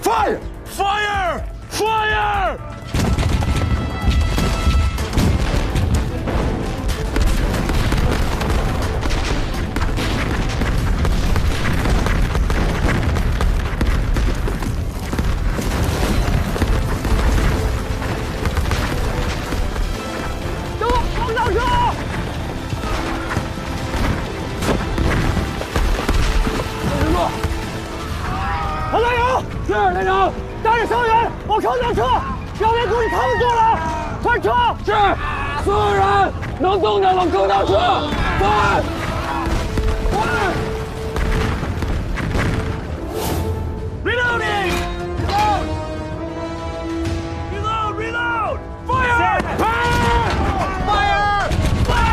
！Fire! Fire! Fire! 是连长，带着伤员往城墙撤，表面估计扛不住了，快撤！是，所有人能动的往坑道撤，快！快 ！Reloading! Reload! Reload! Fire! Fire! Fire! Fire!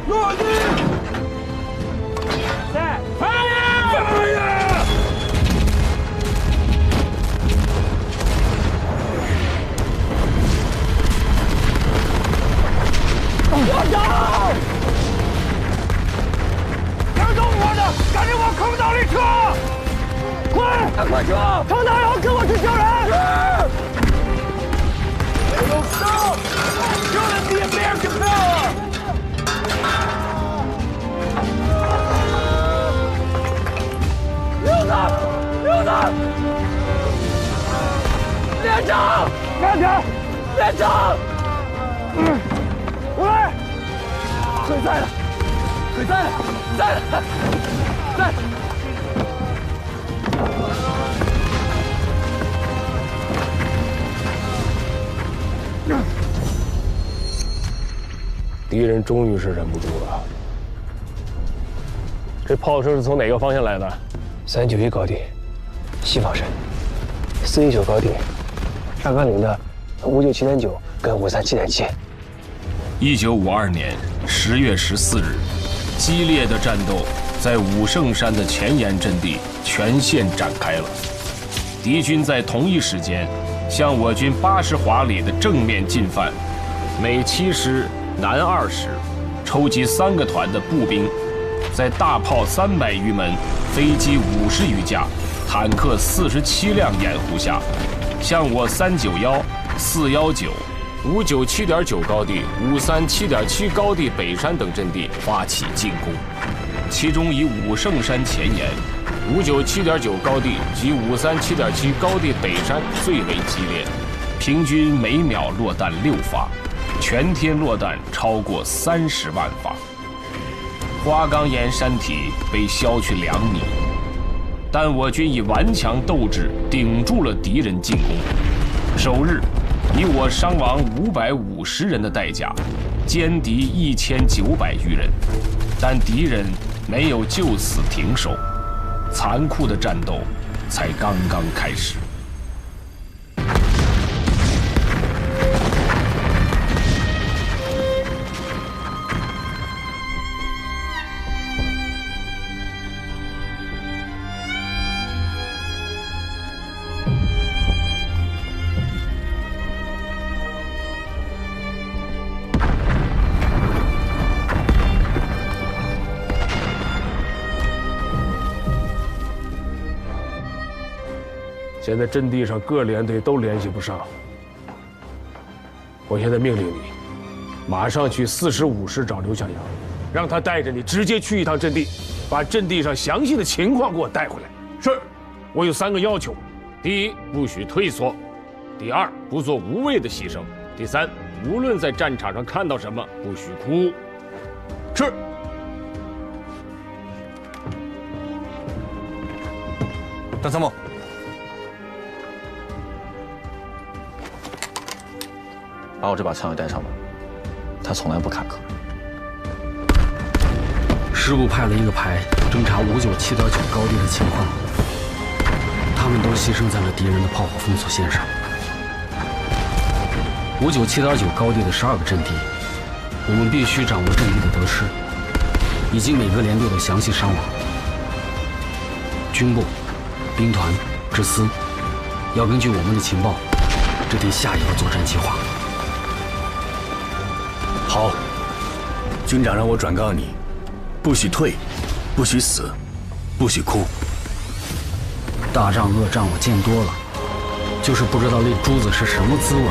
落地！在 Fire！ 我走！别动我的，赶緊往坑道裡撤！快，快撤！城道有，跟我去救人！They will stop! Show them the American power! 溜子，溜子！连长，慢点！连长，喂，腿在了，腿在了，在了，在。敌人终于是忍不住了。这炮声是从哪个方向来的391高地，西方山；419高地，上甘岭的597.9跟537.7。1952年10月14日，激烈的战斗在武圣山的前沿阵地全线展開了。敵軍在同一時間向我軍80華里的正面進犯，美7師、南2師抽集3個團的步兵，在大炮300餘門、飛機50餘架、坦克47輛掩護下，向我391、419、597.9高地、537.7高地北山等陣地發起進攻，其中以武聖山前沿、597.9高地及537.7高地北山最為激烈，平均每秒落彈6發，全天落彈超過30萬發。花崗岩山體被削去2米，但我軍以頑強鬥志頂住了敵人進攻。首日，以我傷亡550人的代價，殲敵1900餘人，但敵人沒有就此停手，殘酷的戰鬥才剛剛開始。现在阵地上各连队都联系不上，我现在命令你，马上去45師找劉向陽，讓他帶着你直接去一趟陣地，把陣地上詳細的情況給我帶回來。是，我有3個要求：第一，不許退縮；第二，不做無謂的犧牲；第三，無論在戰場上看到什麼，不許哭。是。張參謀。把我這把槍也帶上吧，他從來不坎坷。師部派了一個排偵查597.9高地的情況，他們都犧牲在了敵人的炮火封鎖線上。597.9高地的12個陣地，我們必須掌握陣地的得失，以及每個連隊的詳細傷亡。軍部兵团、支司，要根据我们的情报，制定下一个作战计划。好，军长让我转告你，不许退，不许死，不许哭。大仗恶仗我见多了，就是不知道那珠子是什么滋味。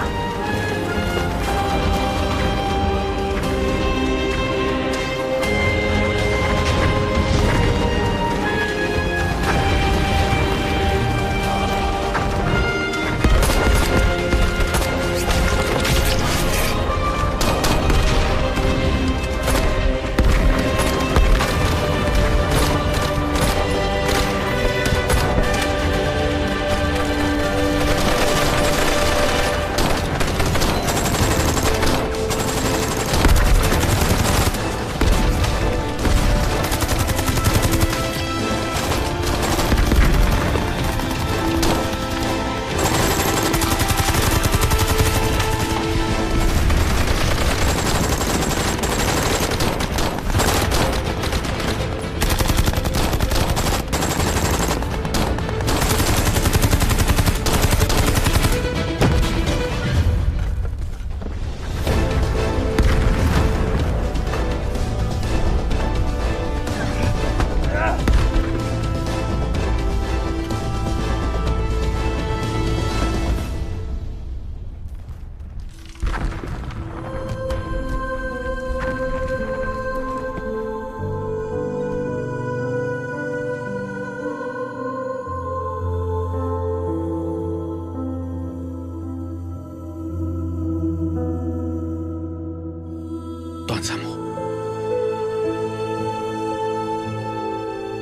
段参谋，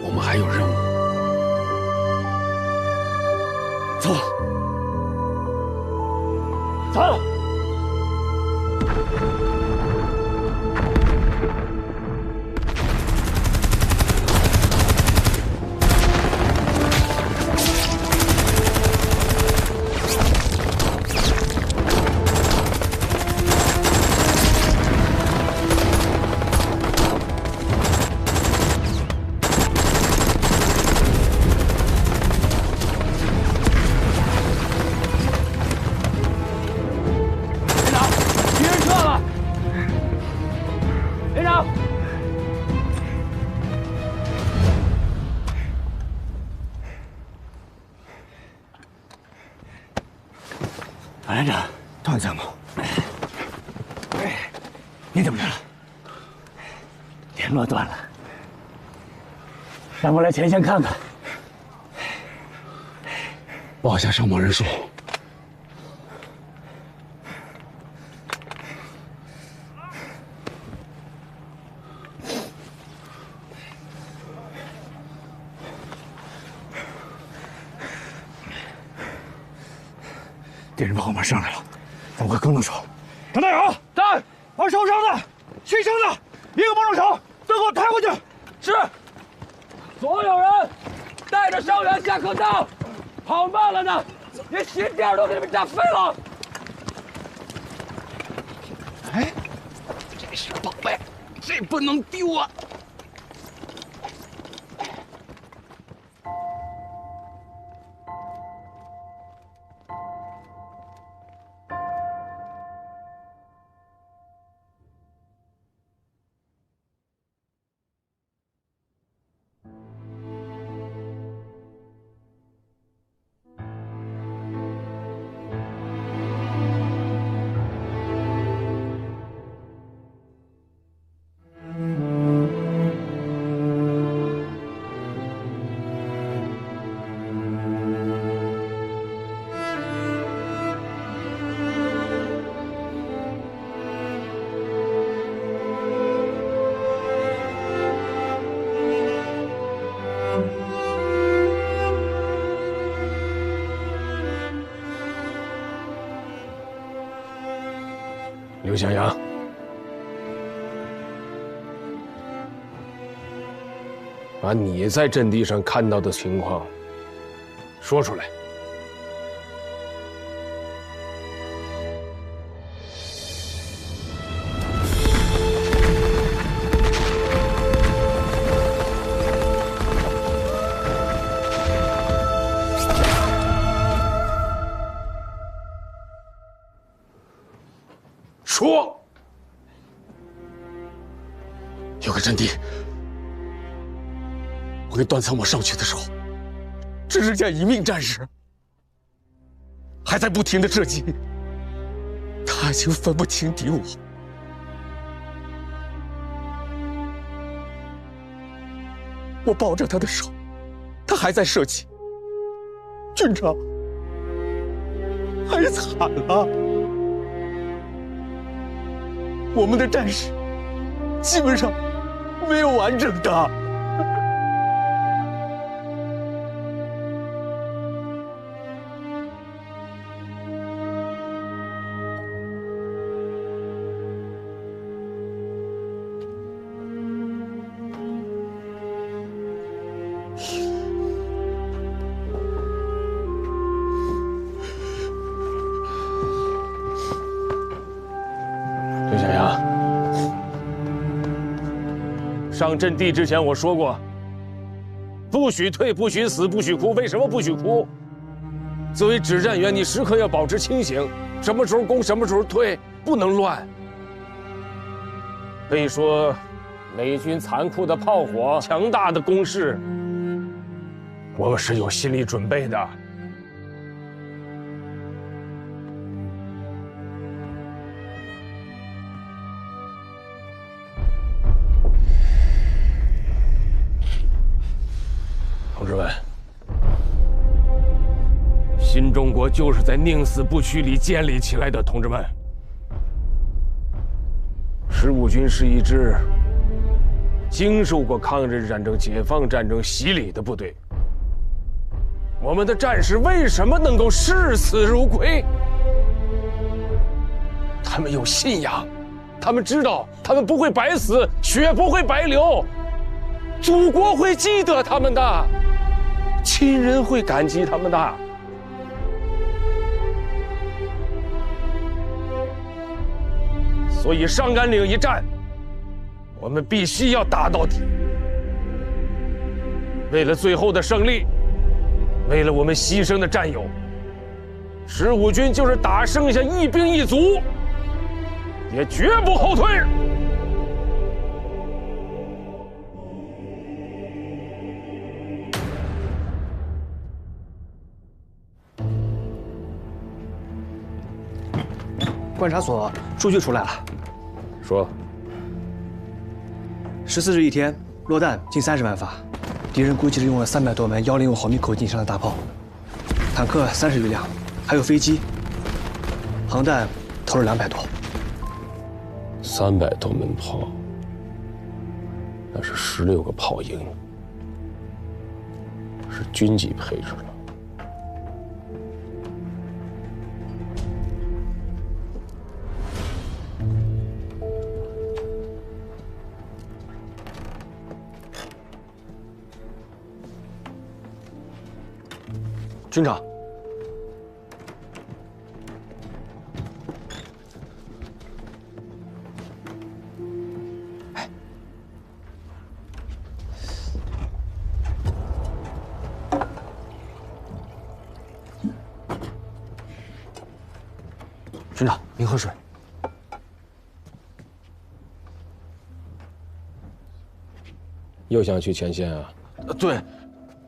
我们还有任务。走，走。马连长，段参谋，你怎么着了？联络断了，让我来前线看看。报下伤亡人数。敌人从后面上来了，咱们快跟得上。张大勇，在，把受伤的、牺牲的一个帮助手都给我抬过去。是。所有人带着伤员下坑道，跑慢了呢，连鞋垫都给你们炸飞了。哎，这是宝贝，这不能丢啊！刘向阳，把你在阵地上看到的情况说出来。說。有个阵地，我跟段参谋上去的时候，只剩下1名战士，还在不停的射击。他已经分不清敌我。我抱着他的手，他还在射击。军长，太惨了！我们的战士基本上没有完整的。刘小阳，上阵地之前我说过，不许退，不许死，不许哭。为什么不许哭？作为指战员，你时刻要保持清醒，什么时候攻，什么时候退，不能乱。可以说，美军残酷的炮火、强大的攻势，我们是有心理准备的。同志们，新中国就是在宁死不屈里建立起来的。同志们，15军是一支经受过抗日战争、解放战争洗礼的部队。我们的战士为什么能够视死如归？他们有信仰，他们知道他们不会白死，血不会白流，祖国会记得他们的。亲人会感激他们的。所以上甘岭一战，我们必须要打到底。为了最后的胜利，为了我们牺牲的战友，15军就是打剩下1兵1卒，也絕不後退。观察所数据出来了，说14日一天落弹近30万发，敌人估计是用了300多门105毫米口径以上的大炮，坦克30余辆，还有飞机，航弹投了200多。300多门炮，那是16个炮营，是军级配置了。军长，军长，您喝水。又想去前线啊？对。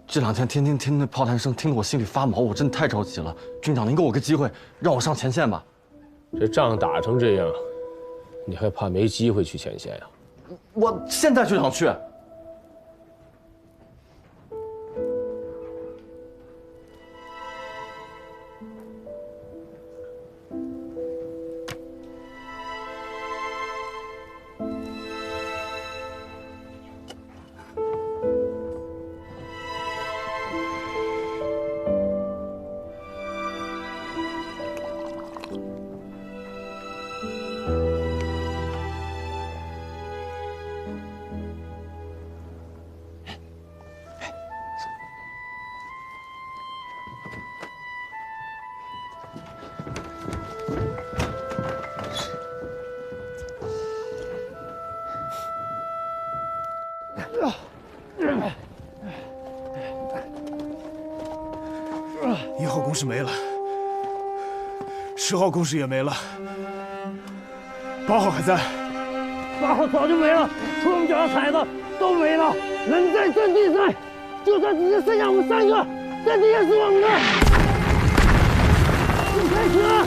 这2天天天听那炮弹声，听得我心里发毛，我真的太着急了。军长，您给我个机会，让我上前线吧。这仗打成这样，你还怕没机会去前线呀？我现在就想去。1号工事没了，10号工事也没了， 8號還在，8號早就沒了，除了我們腳下踩的都沒了。人在陣地在，就算只剩下我們3個，陣地也是我們的。開始了，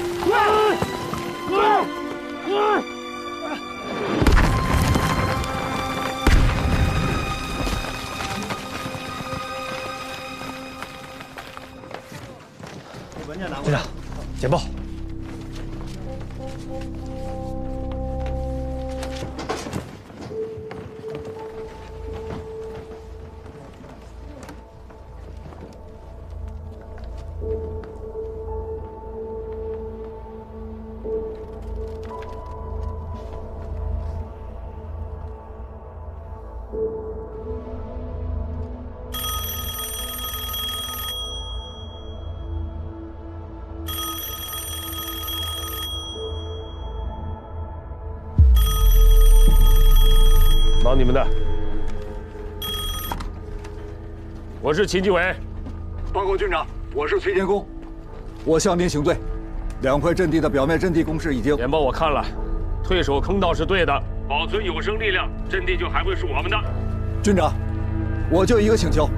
队长，简报。忙你们的，我是秦基伟。报告军长，我是崔建功，我向您请罪。2块阵地的表面阵地攻势已经……简报我看了，退守坑道是对的，保存有生力量，阵地就还会是我们的。军长，我就一个请求，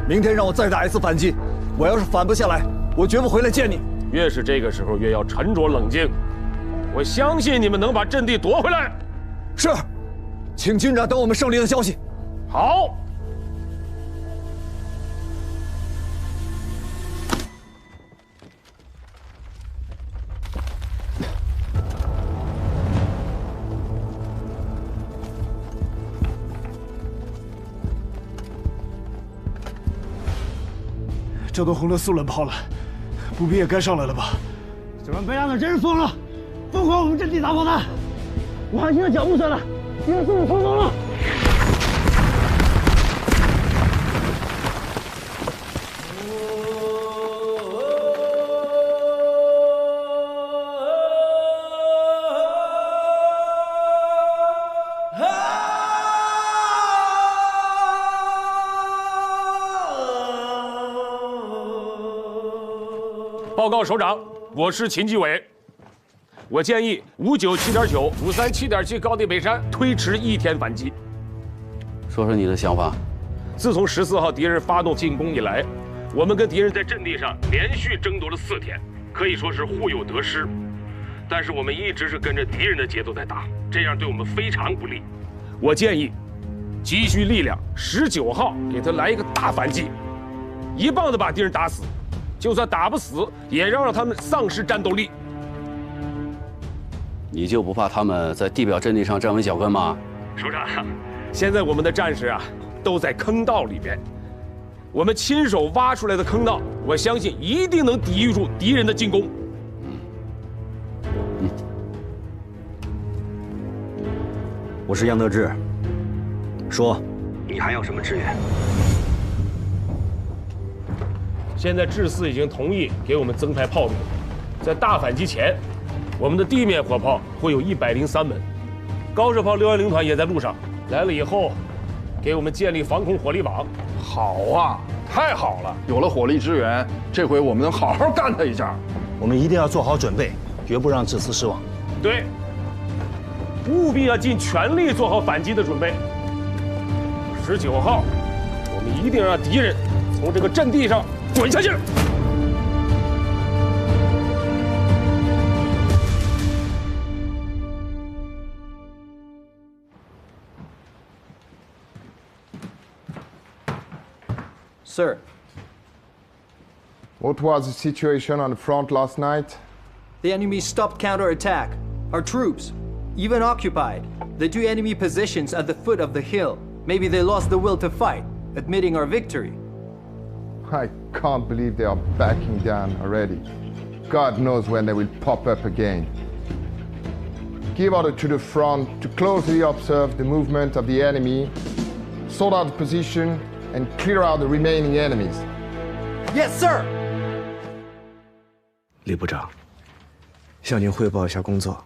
明天让我再打一次反击，我要是反不下来，我绝不回来见你。越是这个时候，越要沉着冷静。我相信你们能把阵地夺回来。是。请军长等我们胜利的消息。好。这都轰了4轮炮了，步兵也该上来了吧？这帮北洋的真是疯了，疯狂我们阵地打炮弹！我看现在脚步声了。敌人速度冲锋了！报告首长，我是秦基伟。我建议597.9、537.7高地北山推迟1天反击。说说你的想法。自从14号敌人发动进攻以来，我们跟敌人在阵地上连續爭奪了4天，可以說是互有得失。但是我們一直是跟着敵人的節奏在打，這樣對我們非常不利。我建議急需力量，19號給他來一個大反擊，一棒子把敵人打死，就算打不死，也要讓他們喪失戰鬥力。你就不怕他們在地表陣地上站穩腳跟嗎？首長，現在我們的戰士啊，都在坑道裡邊，我們親手挖出來的坑道，我相信一定能抵禦住敵人的進攻。我是楊德志，說，你還有什麼支援？現在志4已經同意給我們增派炮兵，在大反擊前，我們的地面火炮會有103門，高射炮610團也在路上，來了以後，給我們建立防空火力網。好啊，太好了！有了火力支援，這回我們能好好幹他一下。我們一定要做好準備，絕不讓志4失望。對，務必要盡全力做好反擊的準備。19號，我們一定讓敵人從這個陣地上滾下去。Sir. What was the situation on the front last night? The enemy stopped counterattack. Our troops, even occupied, the 2 enemy positions at the foot of the hill. Maybe they lost the will to fight, admitting our victory. I can't believe they are backing down already. God knows when they will pop up again. Give order to the front to closely observe the movement of the enemy, sort out the position, and clear out the remaining enemies. Yes, sir. 李部長，向您匯報一下工作。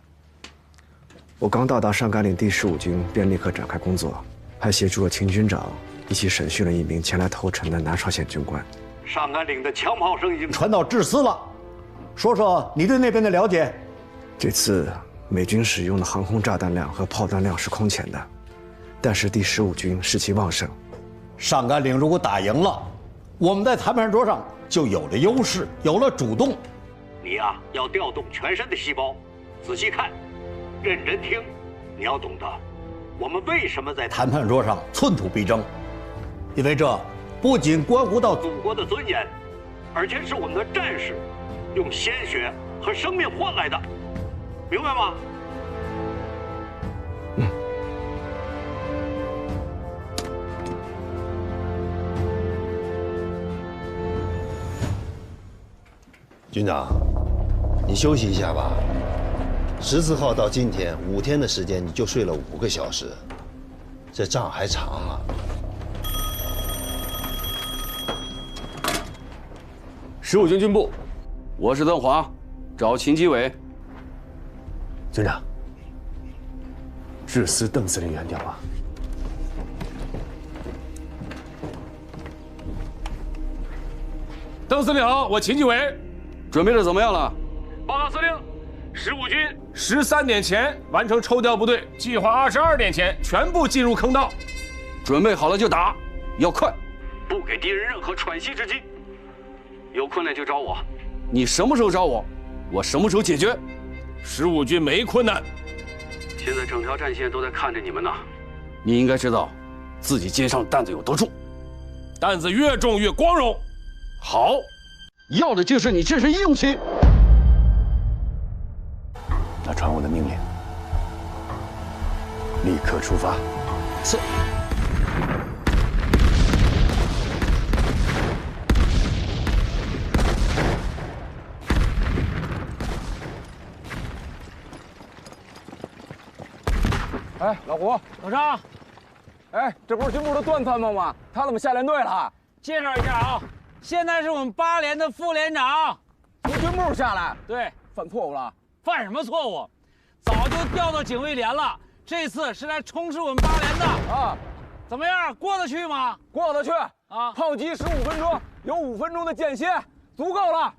我剛到達上甘嶺第15軍，便立刻展開工作，還協助了秦軍長一起審訊了一名前來投誠的南朝鮮軍官。上甘嶺的槍炮聲已經傳到志4了，說說你對那邊的了解。這次美軍使用的航空炸彈量和炮彈量是空前的，但是第15軍士氣旺盛。上甘岭如果打贏了，我們在談判桌上就有了優勢，有了主動。你呀，要調動全身的細胞，仔細看，認真聽。你要懂得，我們為什麼在談判桌上寸土必爭，因為這不僅關乎到祖國的尊嚴，而且是我們的戰士用鮮血和生命換來的，明白嗎？军長，你休息一下吧。14號到今天5天的時間，你就睡了5個小時，這仗還長啊。15軍軍部，我是鄧華，找秦基偉。軍長，致司鄧司令員電話。鄧司令好，我秦基偉。準備的怎麼樣了？報告司令，15軍13點前完成抽調部隊，計劃22點前全部進入坑道。準備好了就打，要快，不給敵人任何喘息之機。有困難就找我，你什麼時候找我，我什麼時候解決。15軍沒困難，現在整條戰線都在看着你們呢。你應該知道，自己肩上擔子有多重，擔子越重越光榮。好。要的就是你這身英勇氣。那傳我的命令，立刻出發。是。哎，老胡，老张，哎，這不是軍部的段參謀嗎？他怎麼下連隊了？介紹一下啊。現在是我們8連的副連長，從軍部下來，對，犯錯誤了。犯什麼錯誤？早就調到警衛連了，這次是來充實我們8連的啊。怎麼樣，過得去嗎？過得去啊！炮擊15分鐘，有5分鐘的間歇，足夠了。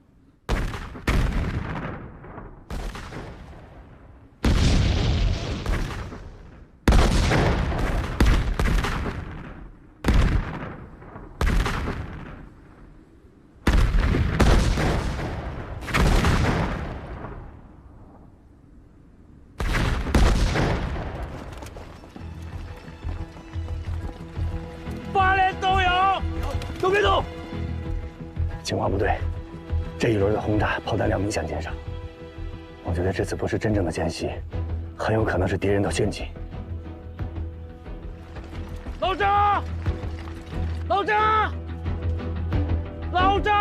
都别动！情报部队，这一輪的轟炸炮彈量明顯減少。我覺得這次不是真正的間隙，很有可能是敵人的陷阱。老張，老張，老張！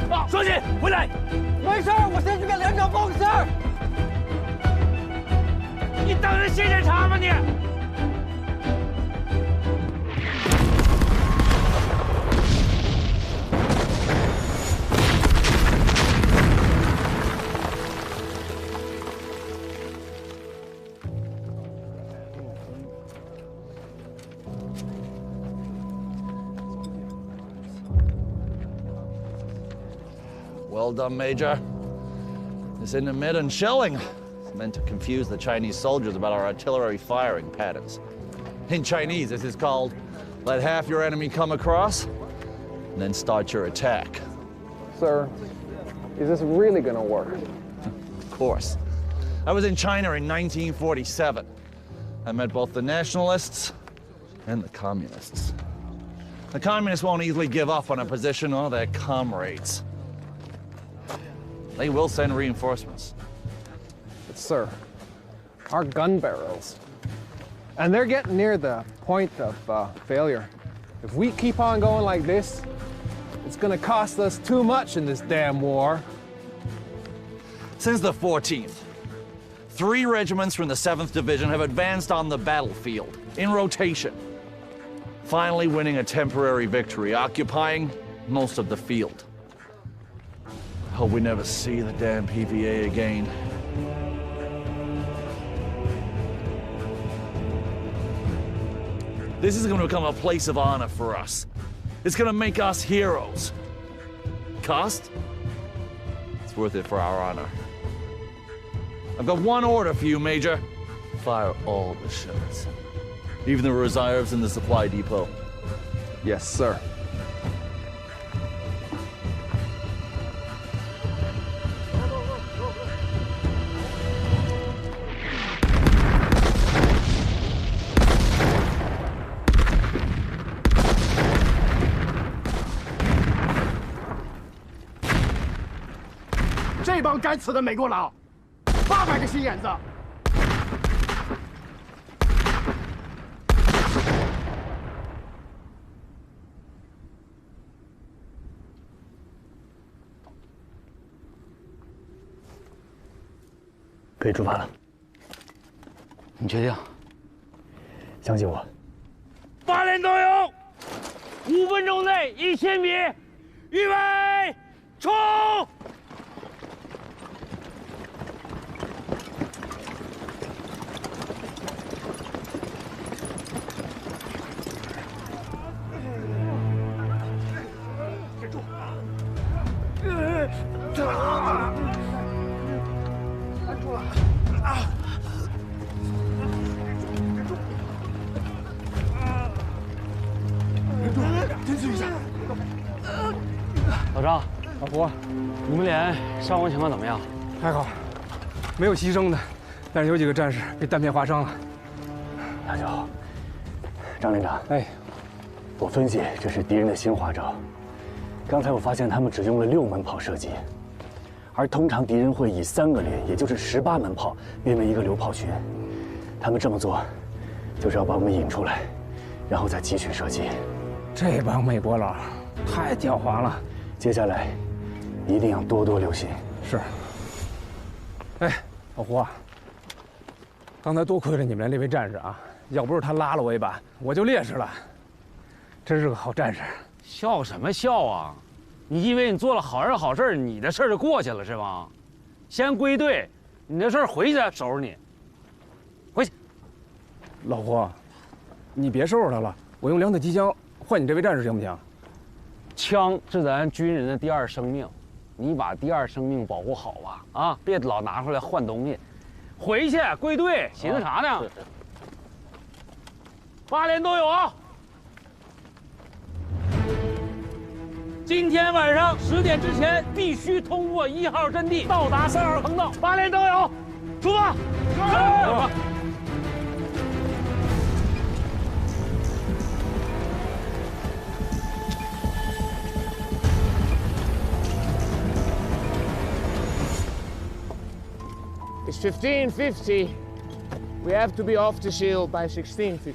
啊，書記，回來！沒事，我先去給連長報個信兒。你當人現檢查嗎你？Well done, Major. This intermittent shelling is meant to confuse the Chinese soldiers about our artillery firing patterns. In Chinese, this is called, let half your enemy come across, and then start your attack. Sir, is this really gonna work? Of course. I was in China in 1947. I met both the nationalists and the communists. The communists won't easily give up on a position or their comrades. They will send reinforcements. But sir, our gun barrels, and they're getting near the point of failure. If we keep on going like this, it's gonna cost us too much in this damn war. Since the 14th, 3 regiments from the 7th Division have advanced on the battlefield, in rotation, finally winning a temporary victory, occupying most of the field. Hope we never see the damn PVA again. This is going to become a place of honor for us. It's going to make us heroes. Cost? It's worth it for our honor. I've got one order for you, Major. Fire all the shots. Even the reserves in the supply depot. Yes, sir.这帮该死的美国佬，800个心眼子。可以出发了。你确定？相信我。8连都有，5分钟内1000米，预备，冲！老张，老胡，你们连伤亡情况怎么样？还好，没有牺牲的，但是有几个战士被弹片划伤了。大舅，张连长，哎，我分析这是敌人的新花招。刚才我发现他们只用了6门炮射击，而通常敌人会以3个连，也就是18门炮编为一个流炮群。他们这么做，就是要把我们引出来，然后再继续射击。这帮美国佬太狡猾了。接下来一定要多多留心。是。哎，老胡啊，刚才多亏了你们那位战士啊，要不是他拉了我一把，我就烈士了。真是个好战士。笑什么笑啊？你以为你做了好人好事，你的事儿就过去了是吗？先归队，你的事儿回去再收拾你。回去。老胡，你别收拾他了，我用2挺机枪换你这位战士行不行？枪是咱军人的第2生命，你把第2生命保护好吧，啊，别老拿出来换东西。回去归队，寻思啥呢？8连都有啊！今天晚上10点之前必须通过1号阵地，到達3号坑道。8连都有，出發！It's 15:50. We have to be off the shield by 16:50.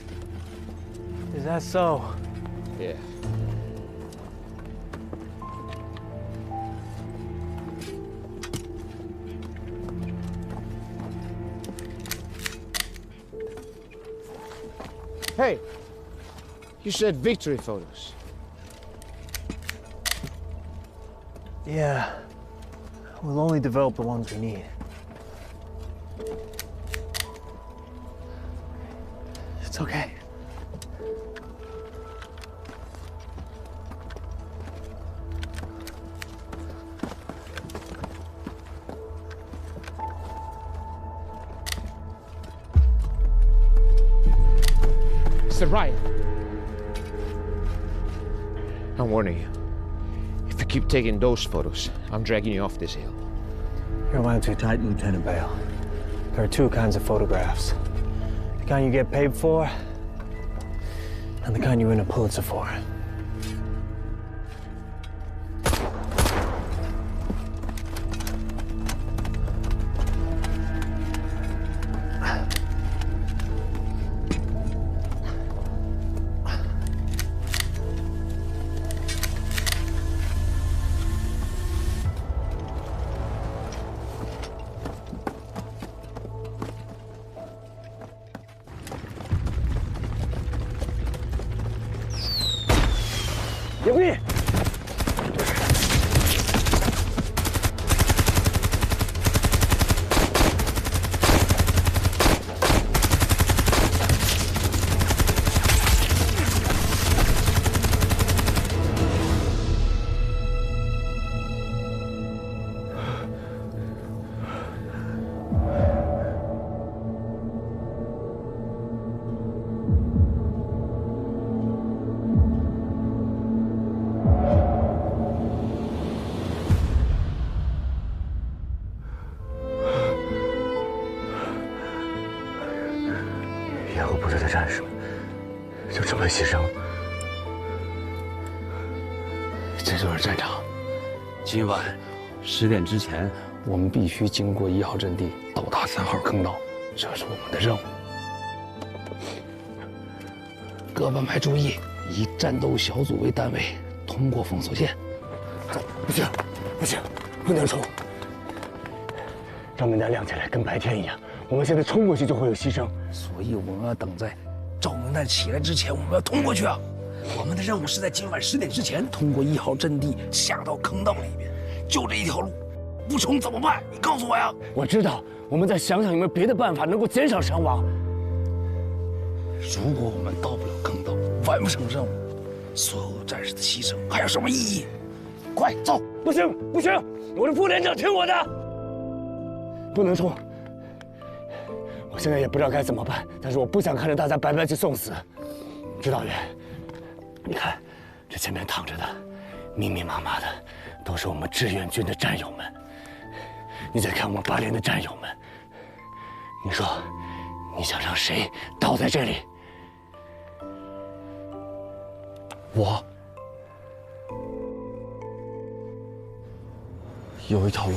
Is that so? Yeah. Hey, you said victory photos. Yeah, we'll only develop the ones we need. It's okay. Mr. Ryan, I'm warning you. If you keep taking those photos, I'm dragging you off this hill. You're wound too tight, Lieutenant Bale. There are 2 kinds of photographs. The kind you get paid for, and the kind you win a Pulitzer for. 犧牲。这就是战场。今晚10点之前，我们必須經過1號陣地，到達3號坑道，這是我們的任務。各班排注意，以戰鬥小組為單位，通過封鎖線。不行，不行，不能衝！照明彈亮起來，跟白天一樣。我們現在衝過去就會有犧牲，所以我們要等在照明彈起來之前，我們要通過去啊！我們的任務是在今晚10點之前通過1號陣地，下到坑道裡面，就這一條路，不衝怎麼辦？你告訴我呀！我知道，我們再想想有沒有別的辦法能夠減少傷亡。如果我們到不了坑道，完不成任務，所有戰士的犧牲還有什麼意義？快走！不行，不行！我是副連長，聽我的，不能衝。我現在也不知道該怎麼辦，但是我不想看着大家白白去送死。指導員，你看，這前面躺着的，密密麻麻的，都是我們志願軍的戰友們。你再看我們8連的戰友們，你說，你想讓誰倒在這裡？我有一條路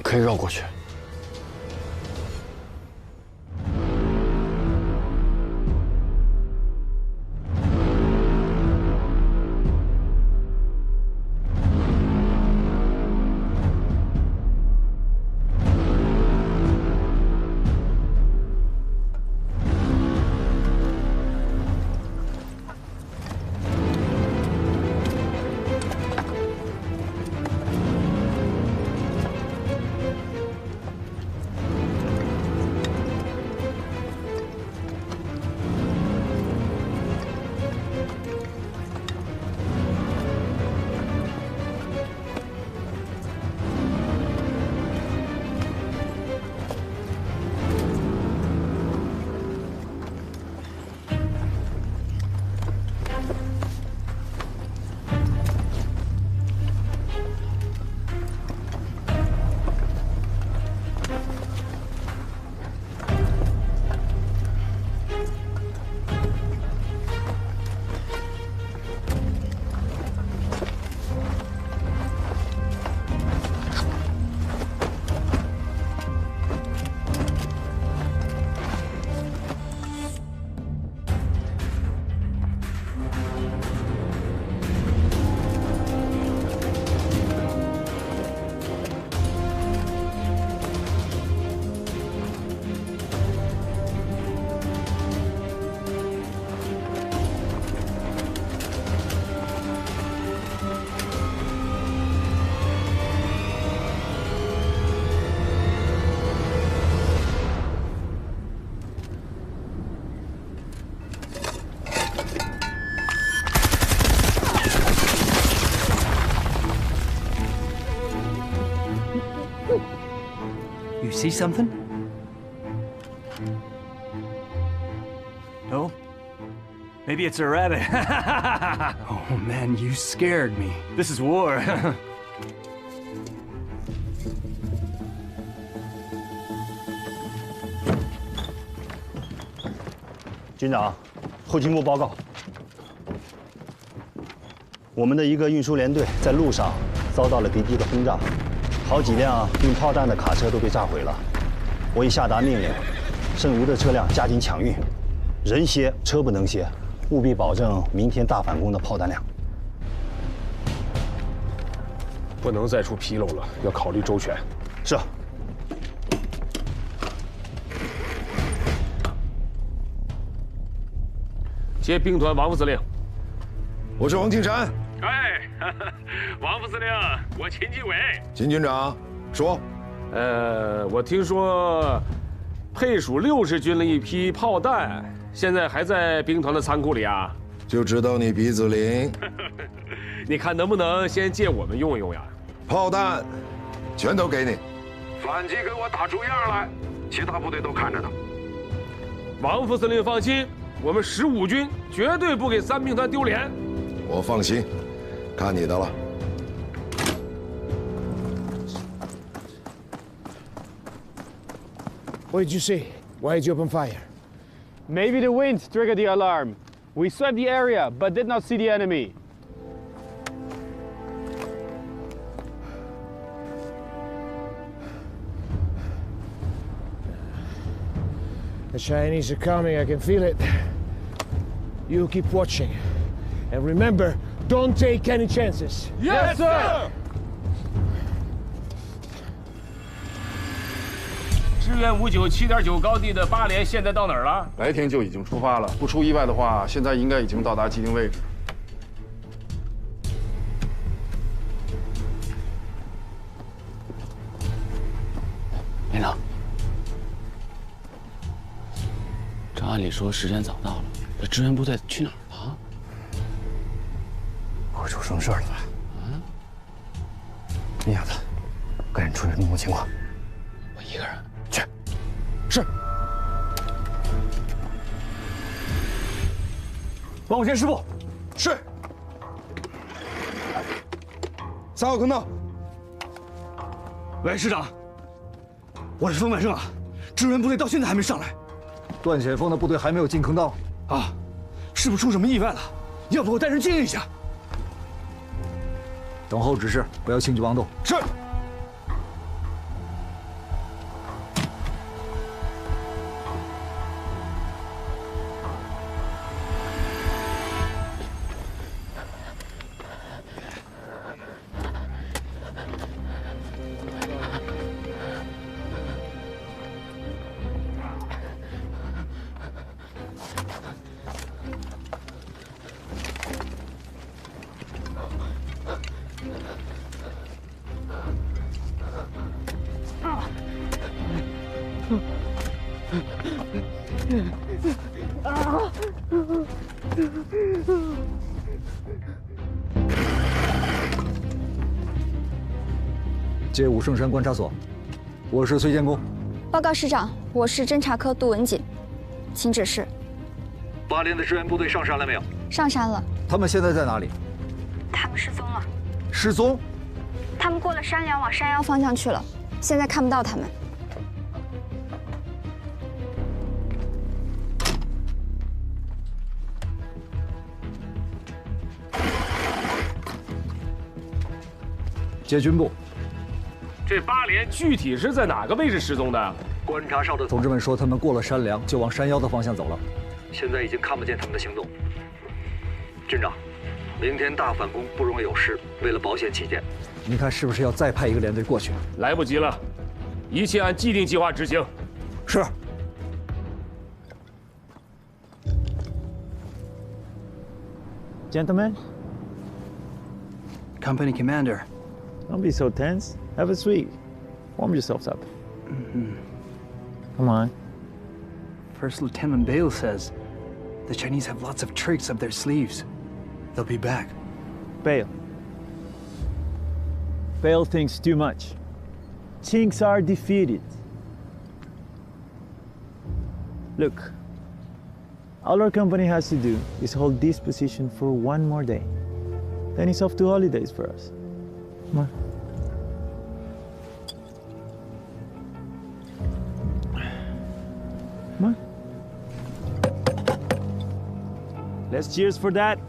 可以繞過去。You see something? No? Maybe it's a rabbit. Oh man, you scared me. This is war. 军長，後勤部報告，我們的一個運輸連隊在路上遭到了敵機的轟炸，好幾輛運炮彈的卡車都被炸毀了。我已下達命令，剩餘的車輛加緊搶運，人歇車不能歇，務必保證明天大反攻的炮彈量。不能再出紕漏了，要考慮周全。是。 接兵团王副司令，我是王庆山。哎，王副司令，我秦基伟。秦军长，说。我听说配属60军的一批炮彈，現在還在兵團的倉庫裡啊。就知道你鼻子靈。你看能不能先借我們用一用呀？炮彈，全都給你。反擊給我打出樣來，其他部隊都看着呢。王副司令放心。 我們15軍絕對不給三兵團丟臉。我放心，看你的了。What did you see? Why did you open fire? Maybe the wind triggered the alarm. We swept the area, but did not see the enemy. The Chinese are coming, I can feel it. You keep watching. And remember, don't take any chances. Yes, sir! 支援59 7.9高地的8连现在到哪儿了？白天就已经出发了，不出意外的话，现在应该已经到达既定位置。连长，这按理说时间早到了，这支援部队去哪儿了？不会出什么事儿了吧？米亚子，赶紧出去弄清情况。我一个人。 去，是。帮我监视部。是。3号坑道。喂，师长，我是冯满胜啊，支援部队到现在还没上来。段显峰的部队还没有进坑道啊？是不是出什么意外了？要不我带人接应一下。等候指示，不要轻举妄动。是。 接武圣山观察所，我是崔建功。报告师长，我是侦察科杜文锦，请指示。8连的支援部队上山了没有？上山了。他们现在在哪里？他们失踪了。失踪？他们过了山梁往山腰方向去了，现在看不到他们。 接军部。这8连具体是在哪个位置失踪的？观察哨的同志们说，他们过了山梁就往山腰的方向走了。现在已经看不见他们的行动。军长，明天大反攻不容有失，为了保险起见，你看是不是要再派一个连队过去？来不及了，一切按既定计划执行。是。 Gentlemen, Company Commander. Don't be so tense. Have a sweet. Warm yourselves up. Come on. First Lieutenant Bale says the Chinese have lots of tricks up their sleeves. They'll be back. Bale. Bale thinks too much. Chinks are defeated. Look, all our company has to do is hold this position for one more day. Then it's off to holidays for us. Come on. Come on. Let's cheers for that. "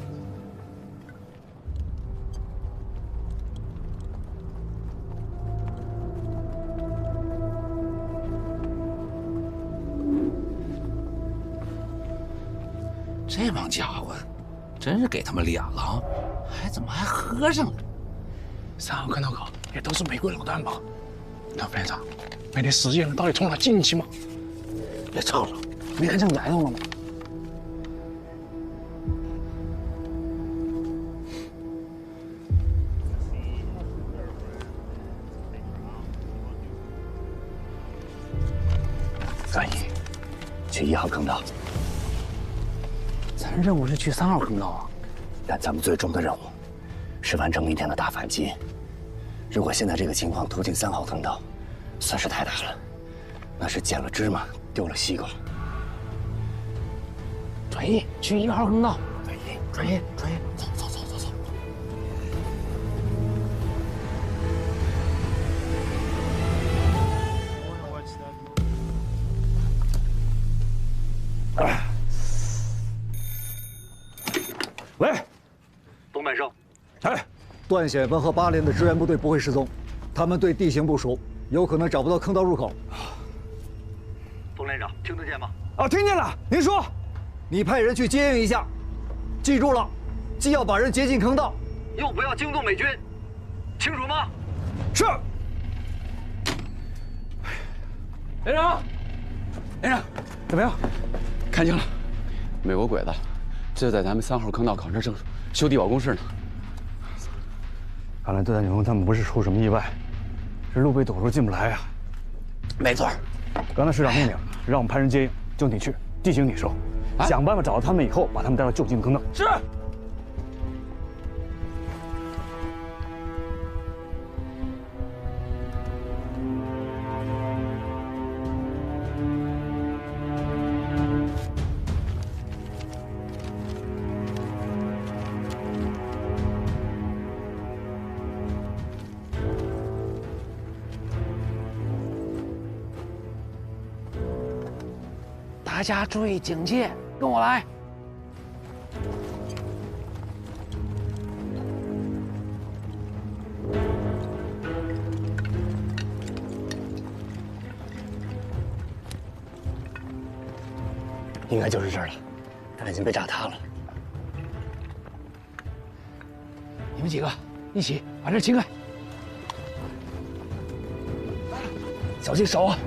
这帮家伙，真是给他们脸了，怎么还喝上了？3号坑道口也都是美国导弹吧？那副连长，每天实际上到底冲哪进去吗？别吵了，没看见来了吗？翻译，去1号坑道。 咱任务是去3号坑道啊，但咱们最终的任务是完成明天的大反击。如果现在这个情况突进3号坑道，损失太大了，那是捡了芝麻丢了西瓜。转移去1号坑道，转移，走。段显文和8连的支援部队不会失踪，他们对地形不熟，有可能找不到坑道入口。冯连长，听得见吗？啊，听见了。您说，你派人去接应一下，记住了，既要把人接进坑道，又不要惊动美军，清楚吗？是。连长，连长，怎么样？看清了，美国鬼子就在咱们3号坑道考察正修地堡工事呢。看来段永他们不是出什么意外，是路被堵住进不来啊。没错。刚才师长命令让我们派人接应，就你去，地形你收，想办法找到他们以后，把他们带到就近坑道。是。大家注意警戒，跟我来。应该就是这儿了，但已经被炸塌了。你们几个一起把这清开，小心手啊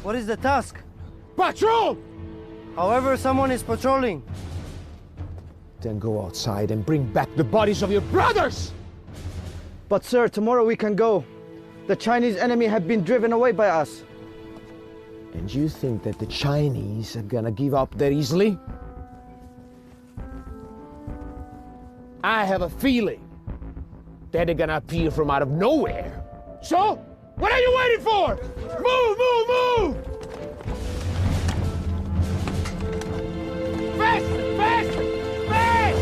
！What is the task? Patrol! However, someone is patrolling. Then go outside and bring back the bodies of your brothers! But sir, tomorrow we can go. The Chinese enemy have been driven away by us. And you think that the Chinese are gonna give up that easily? I have a feeling that they're gonna appear from out of nowhere. So, what are you waiting for? Move, move, move! Fast, fast, fast!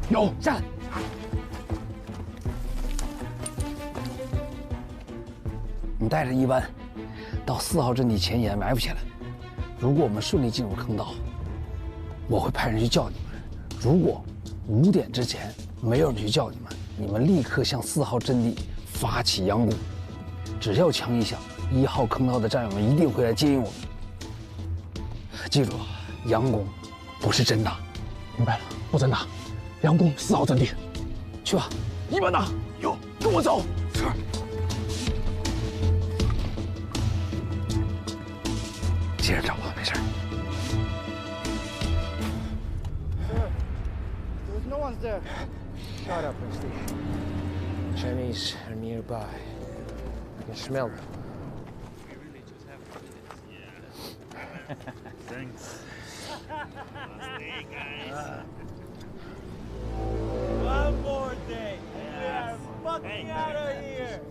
有，下来。你带着一班到4号阵地前沿埋伏起来。如果我们顺利进入坑道，我会派人去叫你们。如果5点之前没有人去叫你们，你们立刻向4号阵地发起佯攻。只要枪一响，1号坑道的战友们一定会来接应我们。记住，佯攻不是真打。明白了，不真打。佯攻4号阵地，去吧，一班打，有，跟我走。是。接着找吧，没事。There's no one there. Shut up, Misty. Chinese are nearby. I can smell them. Thanks. One more day. We are fucking out of here.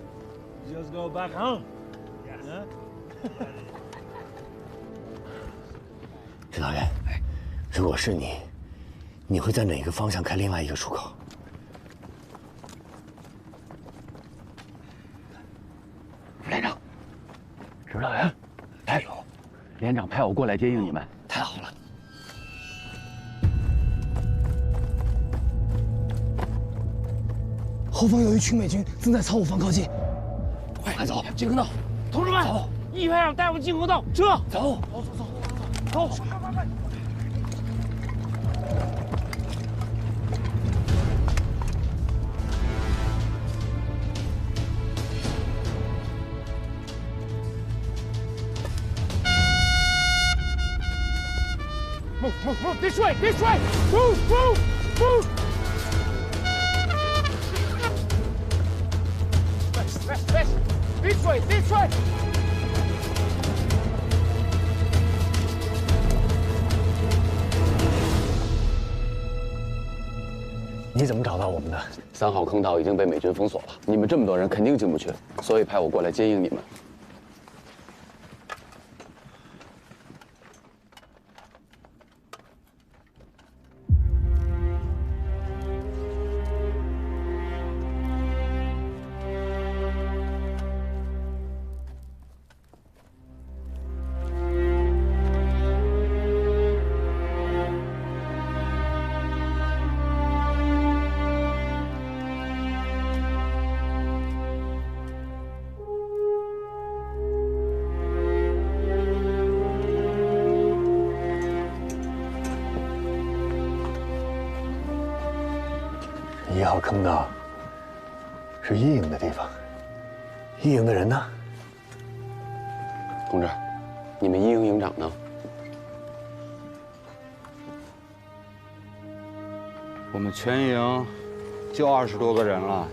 Just go back home. Huh? 指导员，如果是你，你会在哪个方向开另外一个出口？连长，指导员，太有，连长派我过来接应你们，太好了。后方有一群美军正在朝我方靠近，快走！进坑道，同志们，走一排长带我们进坑道，撤！走，走，走，走。 Move! Move this way! This way! Move! Move! Move! Fast! Fast! Fast! This way! This way! 你怎么找到我们的？3号坑道已经被美军封锁了，你们这么多人肯定进不去，所以派我过来接应你们。1号坑道是一营的地方，一营的人呢？同志，你们一营营长呢？我们全营就20多个人了。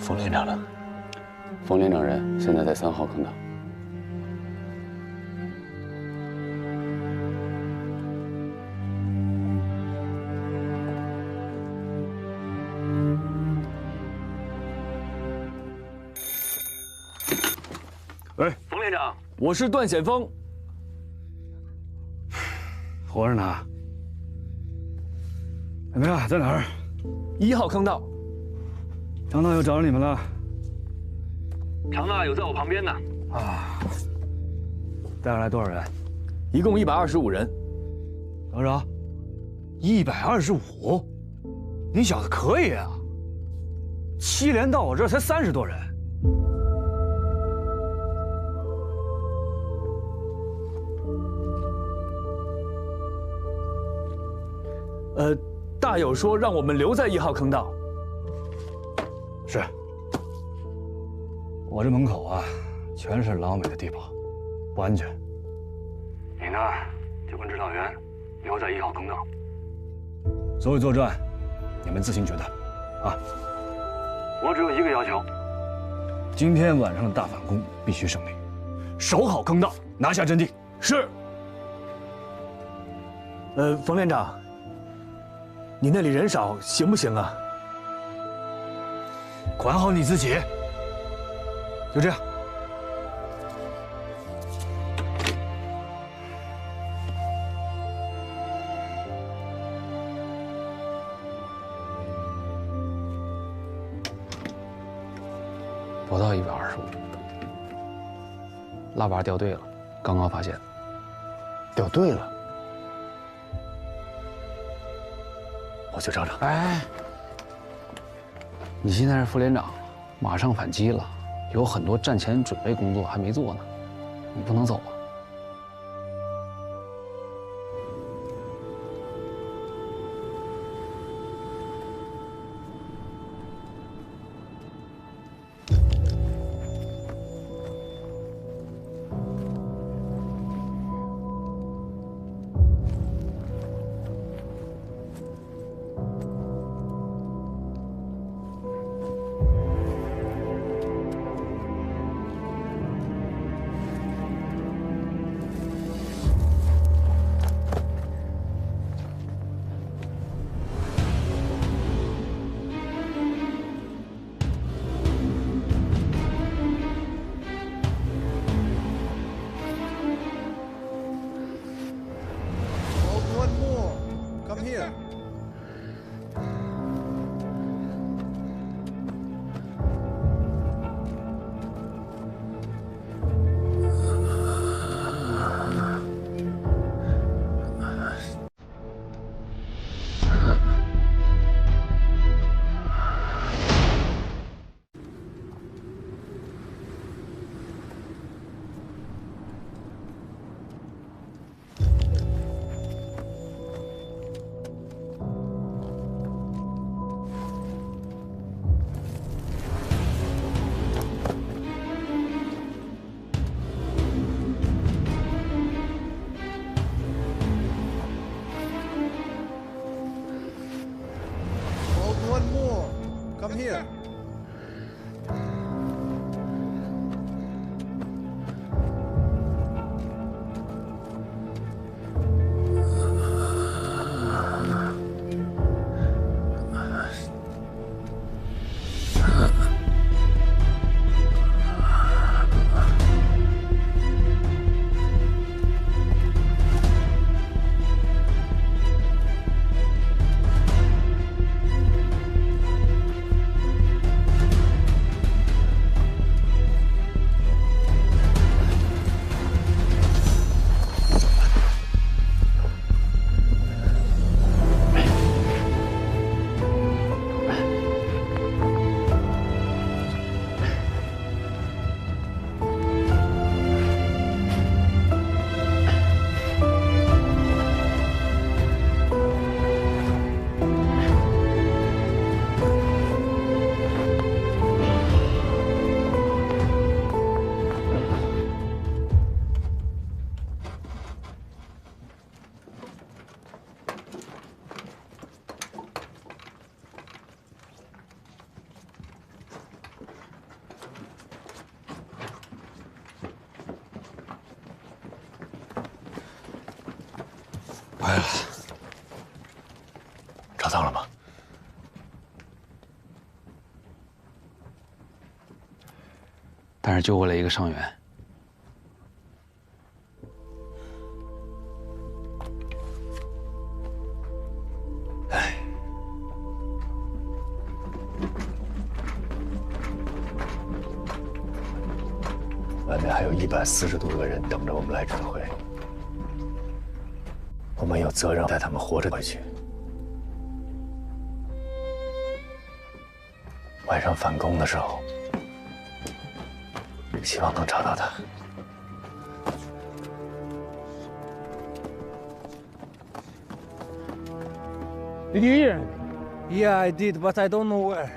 冯连长呢？冯连长人现在在3号坑道。喂，冯连长，我是段显峰。活着呢。怎么样？在哪儿？1号坑道。长大又找着你们了。长大有在我旁边呢。啊，带上来多少人？一共125人。多少？125？你小子可以啊！7连到我这儿才30多人。大友说让我们留在1号坑道。是。我这门口啊，全是老美的地堡，不安全。你呢，就跟指导员留在1号坑道。所有作战，你们自行决断，啊。我只有一个要求，今天晚上的大反攻必须胜利，守好坑道，拿下阵地。是。冯连长，你那里人少行不行啊？管好你自己。就这样。不到125，腊八掉队了，刚刚发现。掉队了。我去找找。哎，你现在是副连长，马上反击了，有很多战前准备工作还没做呢，你不能走啊。here.歪了，找到了吗？但是救过来一个伤员。哎，外面还有140多个人等着我们来指挥。 我们有责任带他们活着回去。晚上反攻的时候，希望能找到他。Did you hear him? Yeah, I did, but I don't know where.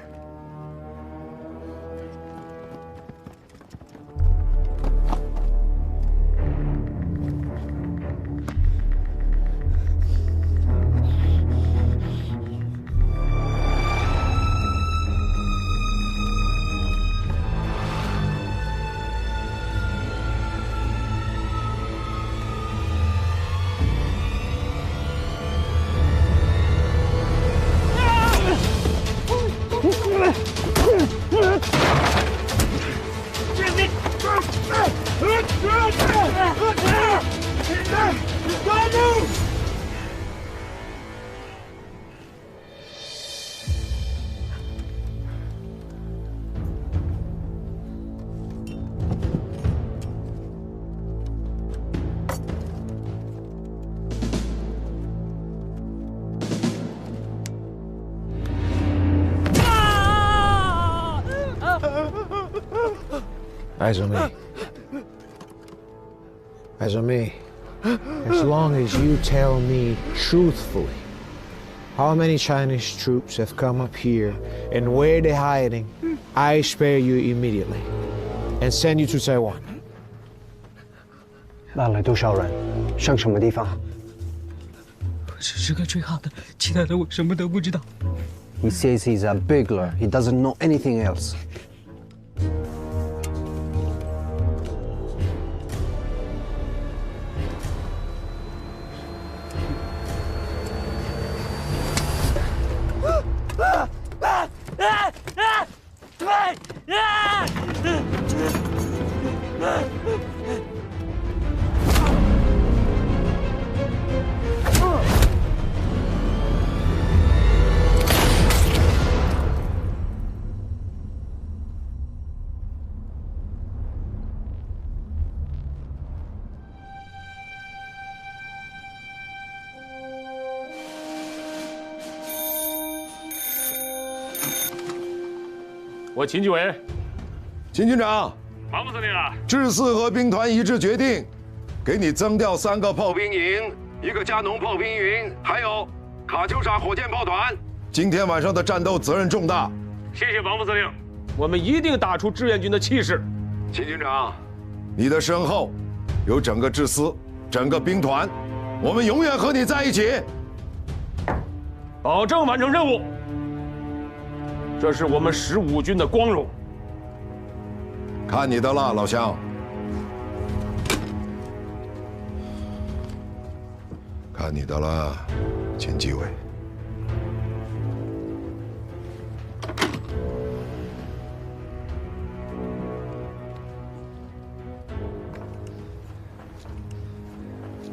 Eyes on me. Eyes on me. As long as you tell me truthfully how many Chinese troops have come up here and where they're hiding, I spare you immediately and send you to Taiwan. 拉了多少人？上什么地方？我只是个追号的，其他的我什么都不知道。He says he's a burglar. He doesn't know anything else.我秦继伟，秦军长，王副司令啊，致4和兵团一致决定，给你增调3个炮兵营，1个加农炮兵营，还有卡秋莎火箭炮团。今天晚上的戰鬥責任重大。謝謝王副司令，我們一定打出志願軍的氣勢。秦軍長，你的身後有整個致4，整個兵團，我們永遠和你在一起，保證完成任務。這是我們15軍的光榮。看你的了，老鄉。看你的了，秦继伟。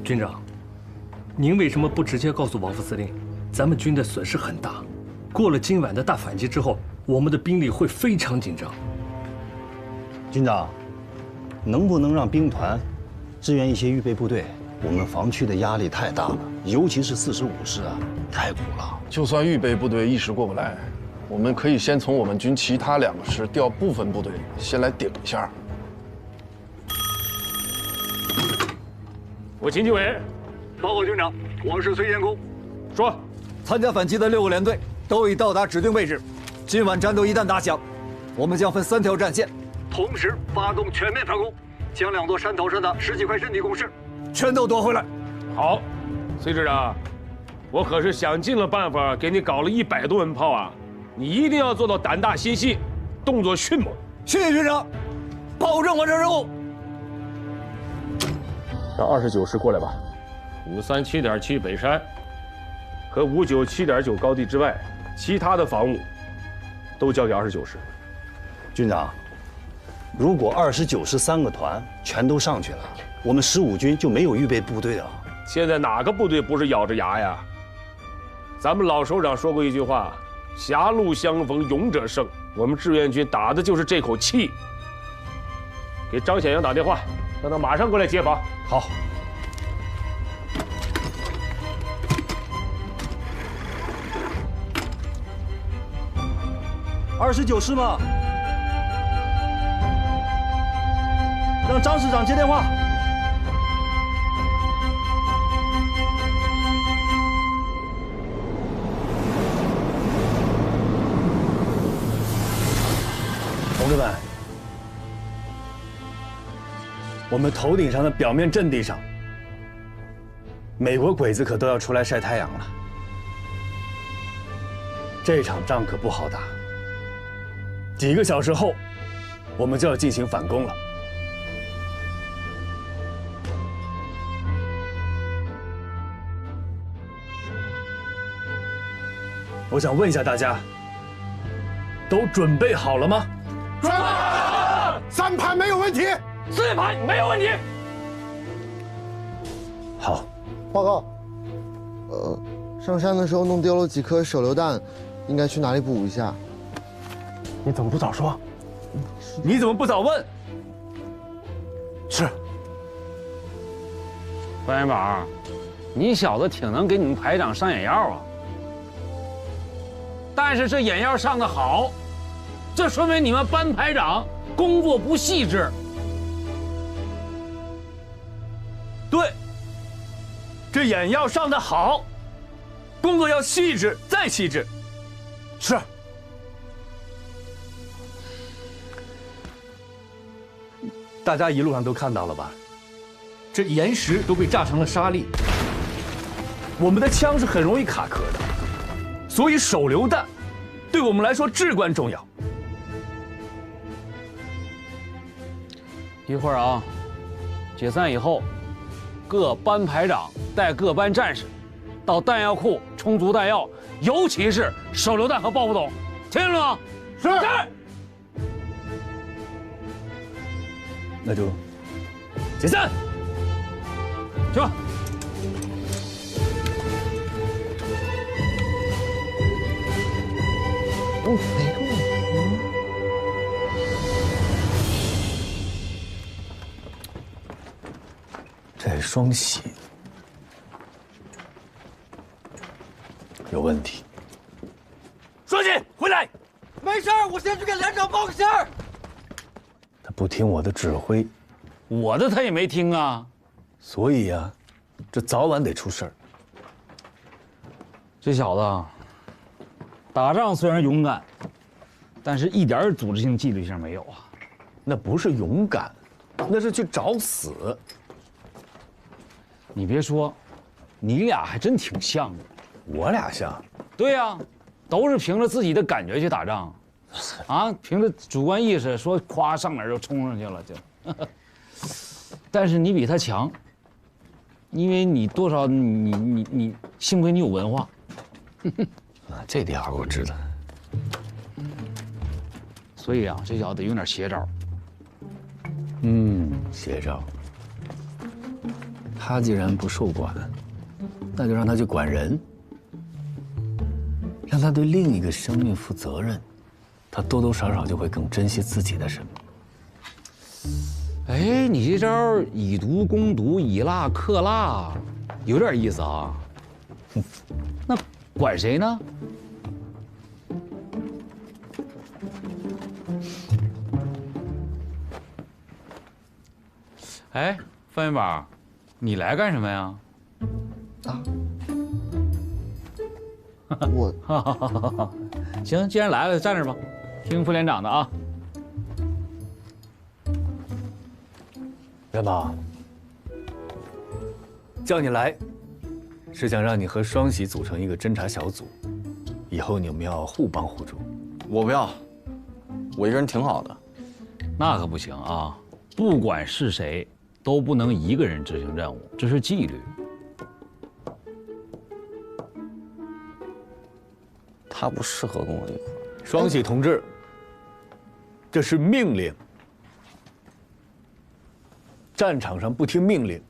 军长，您为什么不直接告诉王副司令，咱们军的损失很大，过了今晚的大反击之后，我们的兵力会非常紧张。军长，能不能让兵团支援一些预备部队？我们防区的压力太大了，尤其是45师啊，太苦了。就算预备部队一时过不来，我们可以先从我们军其他2个师调部分部队，先来顶一下。我秦继伟，报告军长，我是崔建功。说，参加反击的6个连队都已到达指定位置。今晚战斗一旦打响，我们将分3条战线，同时发动全面反攻，将2座山头上的10几块阵地工事全都夺回来。好，崔师长，我可是想尽了办法给你搞了100多门炮啊！你一定要做到胆大心细，动作迅猛。谢谢军长，保证完成任务。让29师过来吧，537.7北山和597.9高地之外，其他的防务都交给29师。军长，如果29师3个团全都上去了，我们15军就没有预备部队了。现在哪个部队不是咬着牙呀？咱们老首长说过一句话：“狭路相逢勇者胜。”我们志愿军打的就是这口气。给张显阳打电话，让他马上过来接防。好。29师吗？让张师长接电话。同志们，我们头顶上的表面阵地上，美国鬼子可都要出来晒太陽了。這場仗可不好打，幾個小時後，我們就要進行反攻了。我想問一下大家，都準備好了嗎？準備好了，3盤沒有問題，4盤沒有問題。好，報告。上山的時候弄丟了幾顆手榴彈，應該去哪裡補一下？你怎麼不早說？你怎麼不早問？是。關元寶，你小子挺能給你們排長上眼藥啊！但是這眼藥上得好，這說明你們班排長工作不細緻。對，這眼藥上得好，工作要細緻再細緻。是。大家一路上都看到了吧？這岩石都被炸成了沙粒，我們的槍是很容易卡殼的。所以手榴彈對我們來說至關重要。一會兒啊，解散以後，各班排長帶各班戰士到彈藥庫充足彈藥，尤其是手榴彈和爆不筒，聽見了嗎？是。那就解散，去吧。这雙喜有問題。書記，回來！沒事，我先去給連長報個信兒。他不聽我的指揮，我的他也沒聽啊。所以呀，這早晚得出事兒。這小子打仗雖然勇敢，但是一點組織性紀律性沒有啊。那不是勇敢，那是去找死。你別說，你倆還真挺像的。我倆像？對呀，都是凭着自己的感觉去打仗，啊，凭着主观意识说夸上哪儿就冲上去了就。但是你比他强，因为你多少你幸亏你有文化。这点我知道。所以啊，这小子有点邪招。邪招。他既然不受管，那就让他去管人，让他对另一个生命负责任，他多多少少就会更珍惜自己的生命。哎，你这招以毒攻毒，以辣克辣，有点意思啊。那管誰呢？哎，范元宝，你来干什么呀？啊，我行，既然来了，就站这儿吧，听副连长的啊。元宝，叫你来，是想让你和双喜组成一个侦察小组，以后你们要互帮互助。我不要，我一个人挺好的。那可不行啊，不管是谁，都不能一个人执行任务，这是纪律。他不适合跟我一块儿。双喜同志，这是命令。战场上不听命令，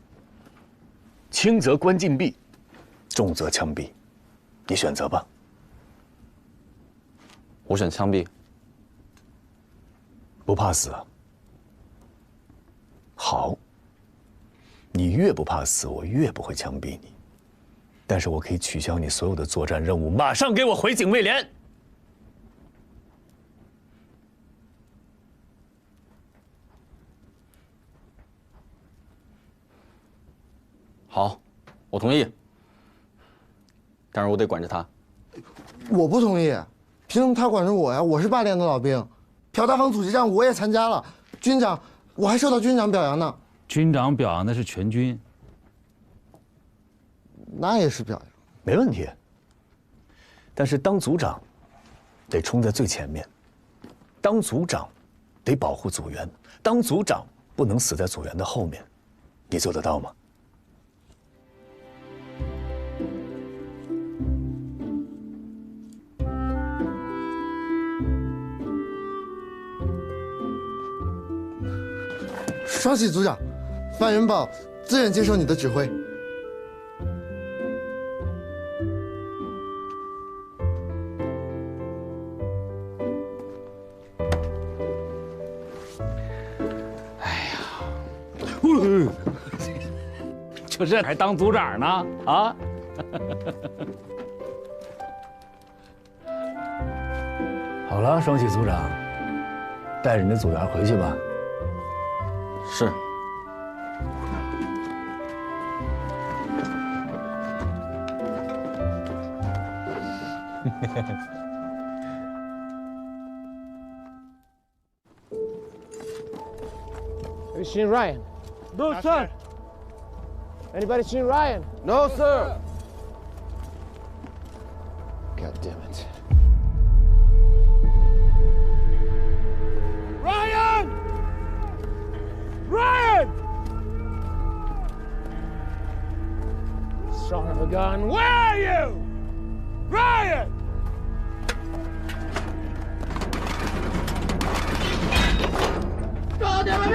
轻则关禁闭，重则枪毙，你选择吧。我选枪毙。不怕死啊？好，你越不怕死，我越不会枪毙你。但是我可以取消你所有的作战任務，马上给我回警卫连。好，我同意。但是我得管着他。我不同意，凭什么他管着我呀？我是8连的老兵，朴大方阻击战我也参加了，军长，我还受到军长表扬呢。军长表扬的是全军，那也是表扬，没问题。但是当组长，得冲在最前面，当组长，得保護組員，當組長不能死在組員的後面，你做得到嗎？雙喜組長，范元寶自願接受你的指揮。就这还當組長呢啊！好了，雙喜組長，帶着你的組員回去吧。是。Have you seen Ryan? No, sir. Anybody seen Ryan? No, sir. God damn it. Ryan! Ryan! Son of a gun, where are you? Ryan! God damn it!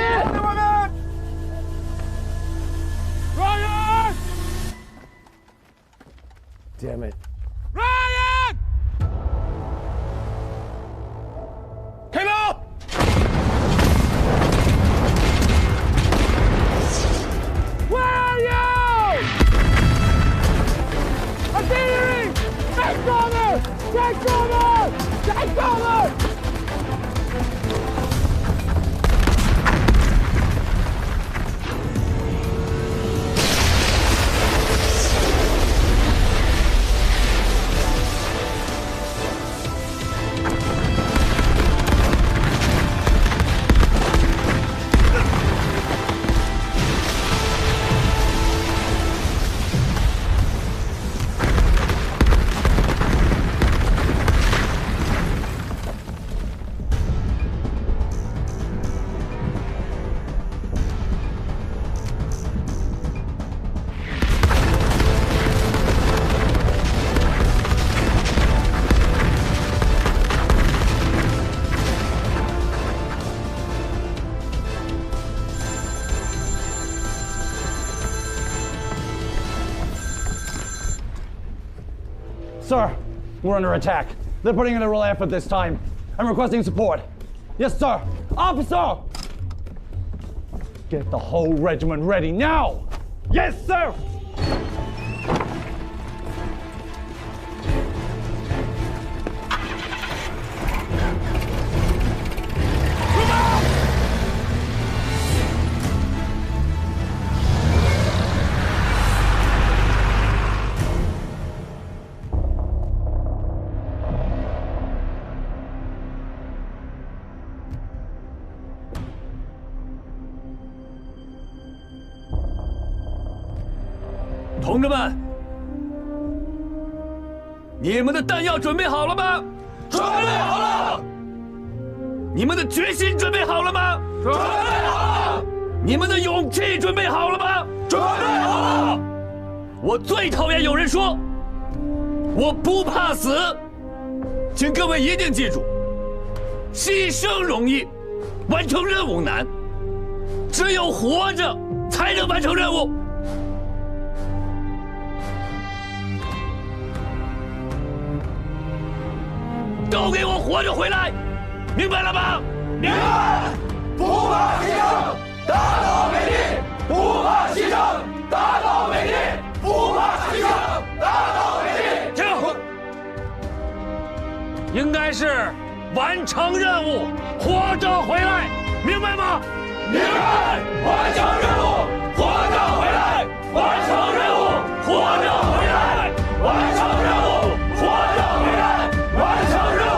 Ryan! Damn it. Ryan! Come on! Where are you? Sir, we're under attack. They're putting in a real effort this time. I'm requesting support. Yes, sir. Officer! Get the whole regiment ready now! Yes, sir!同志们，你们的弹药准备好了吗？准备好了。你们的决心准备好了吗？准备好了。你们的勇气准备好了吗？准备好了。我最讨厌有人说我不怕死，请各位一定记住，牺牲容易，完成任务难，只有活着才能完成任务。都给我活着回来，明白了吗？明白。不怕牺牲，打倒美帝；不怕牺牲，打倒美帝；不怕牺牲，打倒美帝。停！应该是完成任务，活着回来，明白吗？明白。完成任务，活着回来；完成任务，活着回来；完成任务，活着回来；完成任务。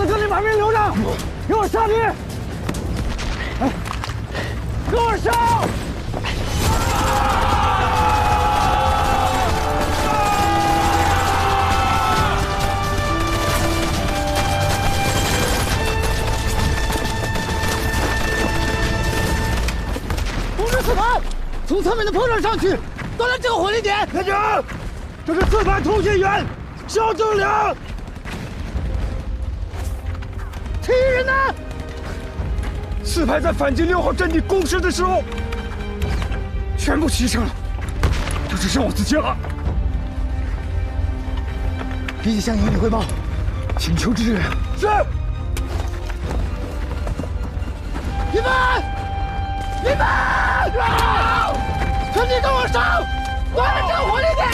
在這裡把命留着，給我下地！哎，給我上！通知4排，从侧面的坡上上去，断了这个火力点。连长，这是4排通信员肖正良。其余人呢？4排在反击6号阵地攻势的时候，全部牺牲了，就只剩我自己了。立即向营里汇报，请求支援。是。你们，全体跟我上，断了这个火力点。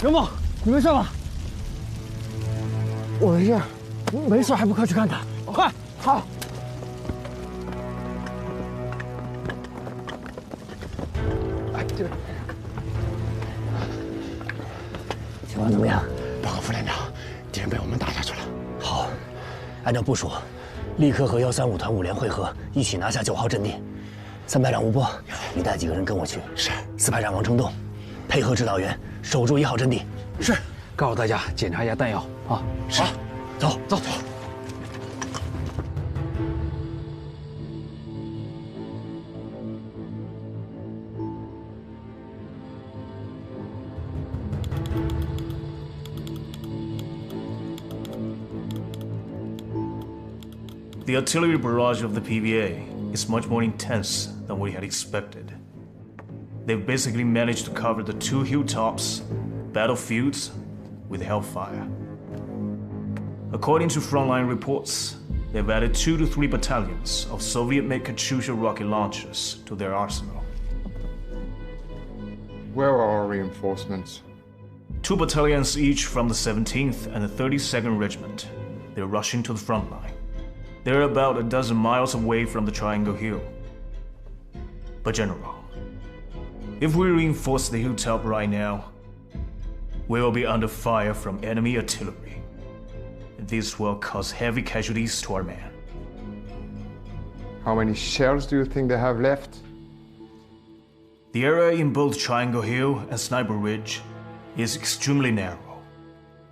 任梦，你没事吧？我没事。没事还不快去看看？快！好。哎，这个情况怎么样？报告副连长，敌人被我们打下去了。好，按照部署，立刻和135团5连会合，一起拿下9号阵地。3排长吴波，你带几个人跟我去。是。4排长王成栋，配合指导员守住1号阵地。是。告诉大家检查一下弹药啊。是。走走走。The artillery barrage of the PVA is much more intense than we had expected. They've basically managed to cover the 2 hilltops, battlefields, with hellfire. According to frontline reports, they've added 2 to 3 battalions of Soviet-made Katyusha rocket launchers to their arsenal. Where are our reinforcements? 2 battalions each from the 17th and the 32nd Regiment. They're rushing to the front line. They're about a dozen miles away from the Triangle Hill. But General, if we reinforce the hilltop right now, we will be under fire from enemy artillery. This will cause heavy casualties to our men. How many shells do you think they have left? The area in both Triangle Hill and Sniper Ridge is extremely narrow.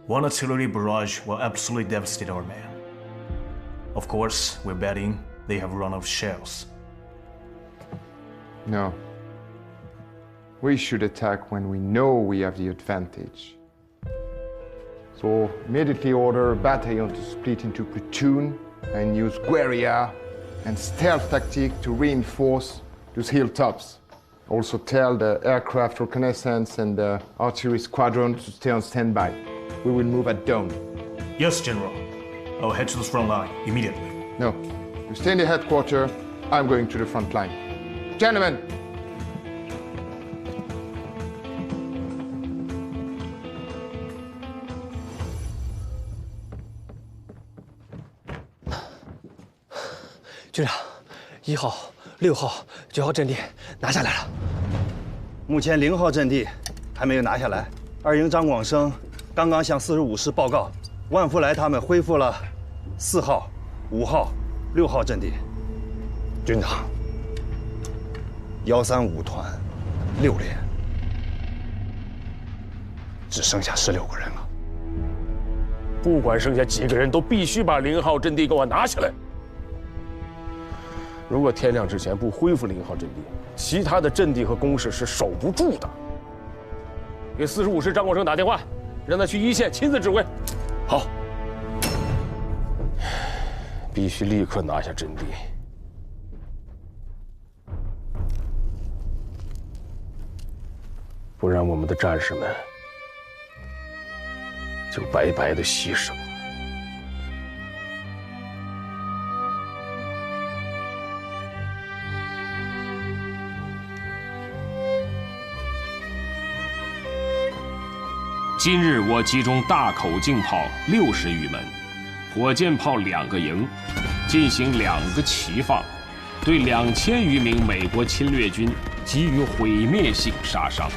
One artillery barrage will absolutely devastate our men. Of course, we're betting they have run out of shells. No. We should attack when we know we have the advantage. So immediately order a battalion to split into platoon and use guerrilla and stealth tactic to reinforce those hilltops. Also tell the aircraft reconnaissance and the artillery squadron to stay on standby. We will move at dawn. Yes, General. I'll head to the front line immediately. No. You stay in the headquarters. I'm going to the front line. Gentlemen! General, 1号、6号、9号阵地拿下来了。目前0号阵地还没有拿下来。2营张广生刚刚向45师报告，万福来他们恢复了4号、5号、6号阵地。军长，135团6连只剩下16个人了。不管剩下几个人，都必须把0号阵地给我拿下来。如果天亮之前不恢复0号阵地，其他的阵地和工事是守不住的。给45师张国成打电话，让他去一线亲自指挥。好，必须立刻拿下阵地。不然我们的战士们就白白的牺牲。今日我集中大口径炮60余门，火箭炮2个营，进行2个齐放，对2000余名美國侵略軍給予毀滅性殺傷。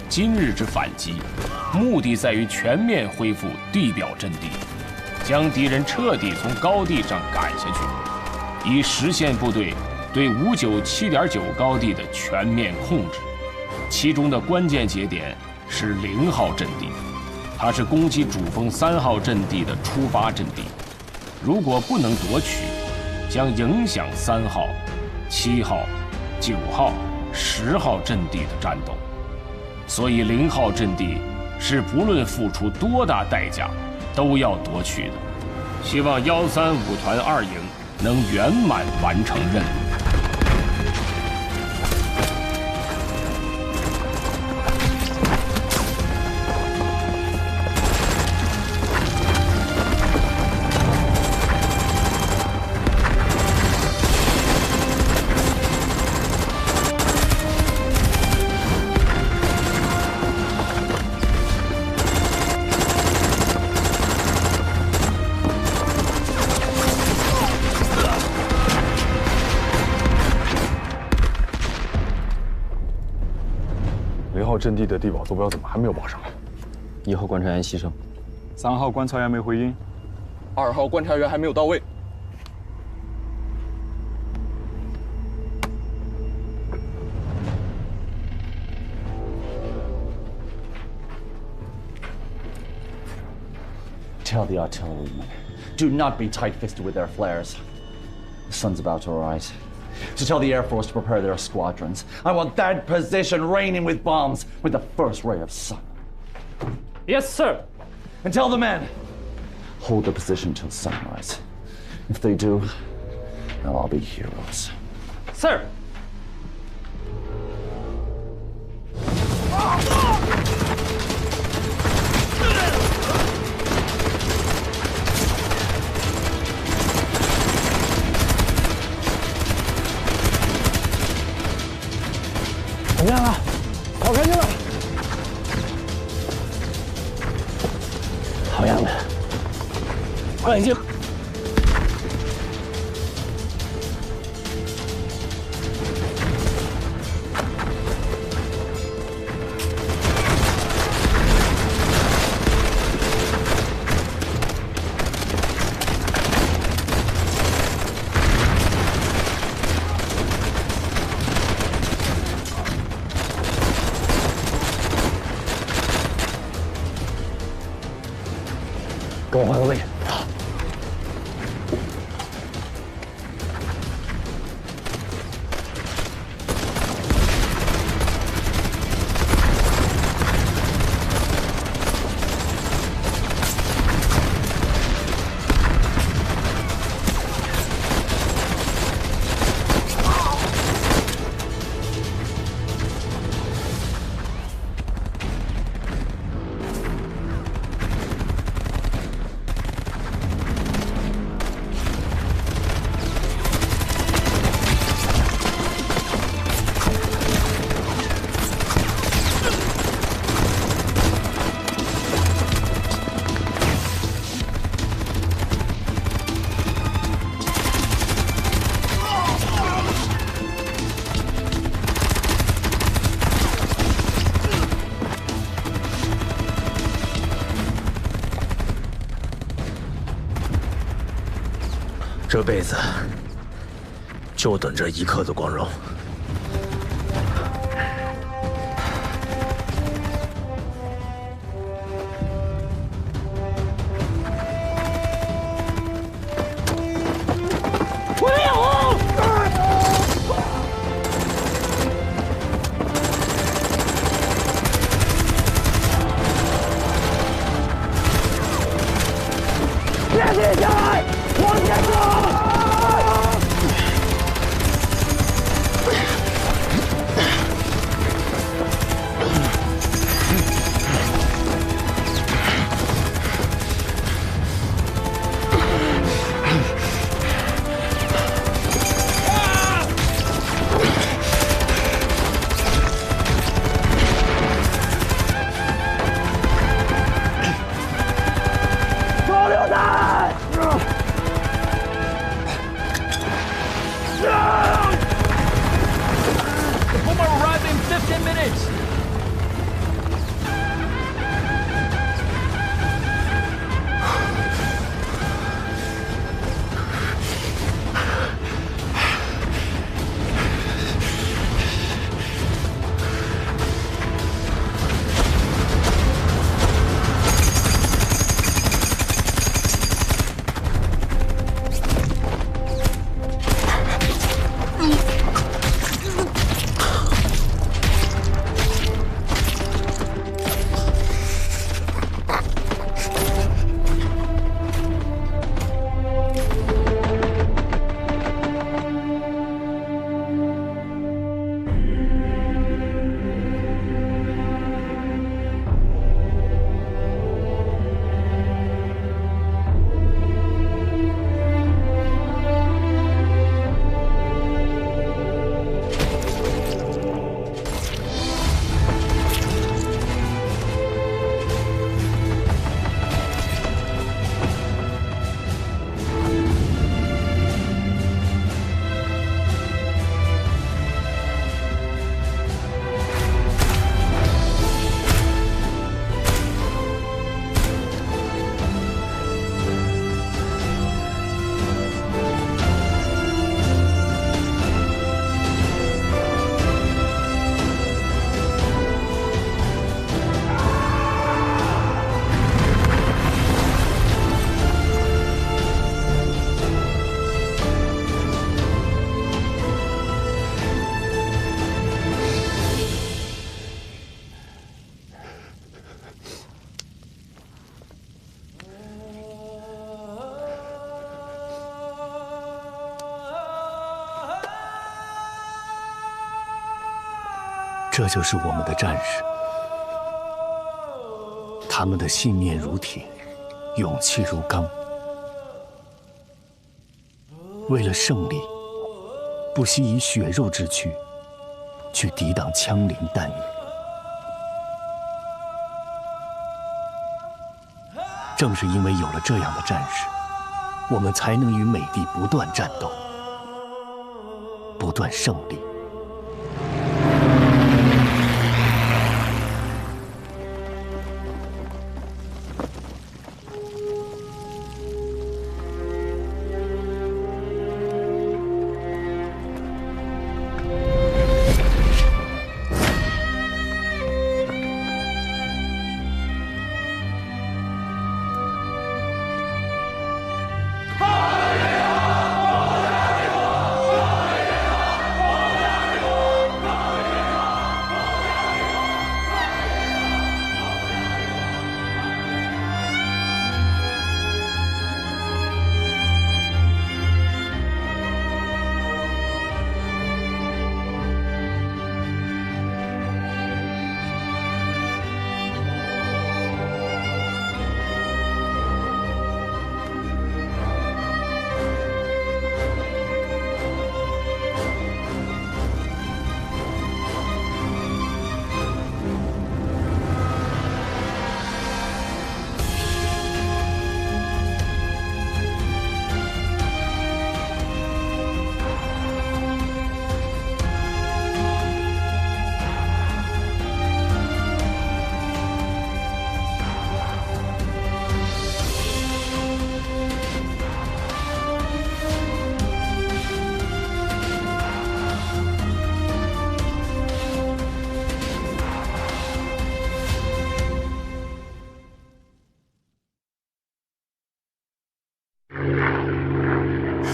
今日之反擊，目的在於全面恢復地表陣地，將敵人徹底從高地上趕下去，以實現部隊對597.9高地的全面控制。其中的關鍵節點是0號陣地，它是攻擊主峰3號陣地的出發陣地。如果不能奪取，將影響3號、7號、9號、10號陣地的戰鬥。所以0號陣地是不論付出多大代價都要奪取的。希望135團2營能圓滿完成任務。0號陣地的地保坐標怎麼還沒有報上來？1號觀察員犧牲，3號觀察員沒回音，2號觀察員還沒有到位。Tell the artillerymen, do not be tight-fisted with their flares. The sun's about to rise. To tell the Air Force to prepare their squadrons. I want that position raining with bombs with the first ray of sun. Yes, sir. And tell the men, hold the position till sunrise. If they do, they'll all be heroes. Sir.怎么樣了？跑開去了。好樣的，好眼睛。跟我換個位置。好。這輩子就等這一刻的光榮。這就是我们的战士，他们的信念如铁，勇气如鋼，为了勝利，不惜以血肉之軀去抵擋槍林彈雨。正是因為有了這樣的戰士，我們才能與美帝不斷戰鬥，不斷勝利。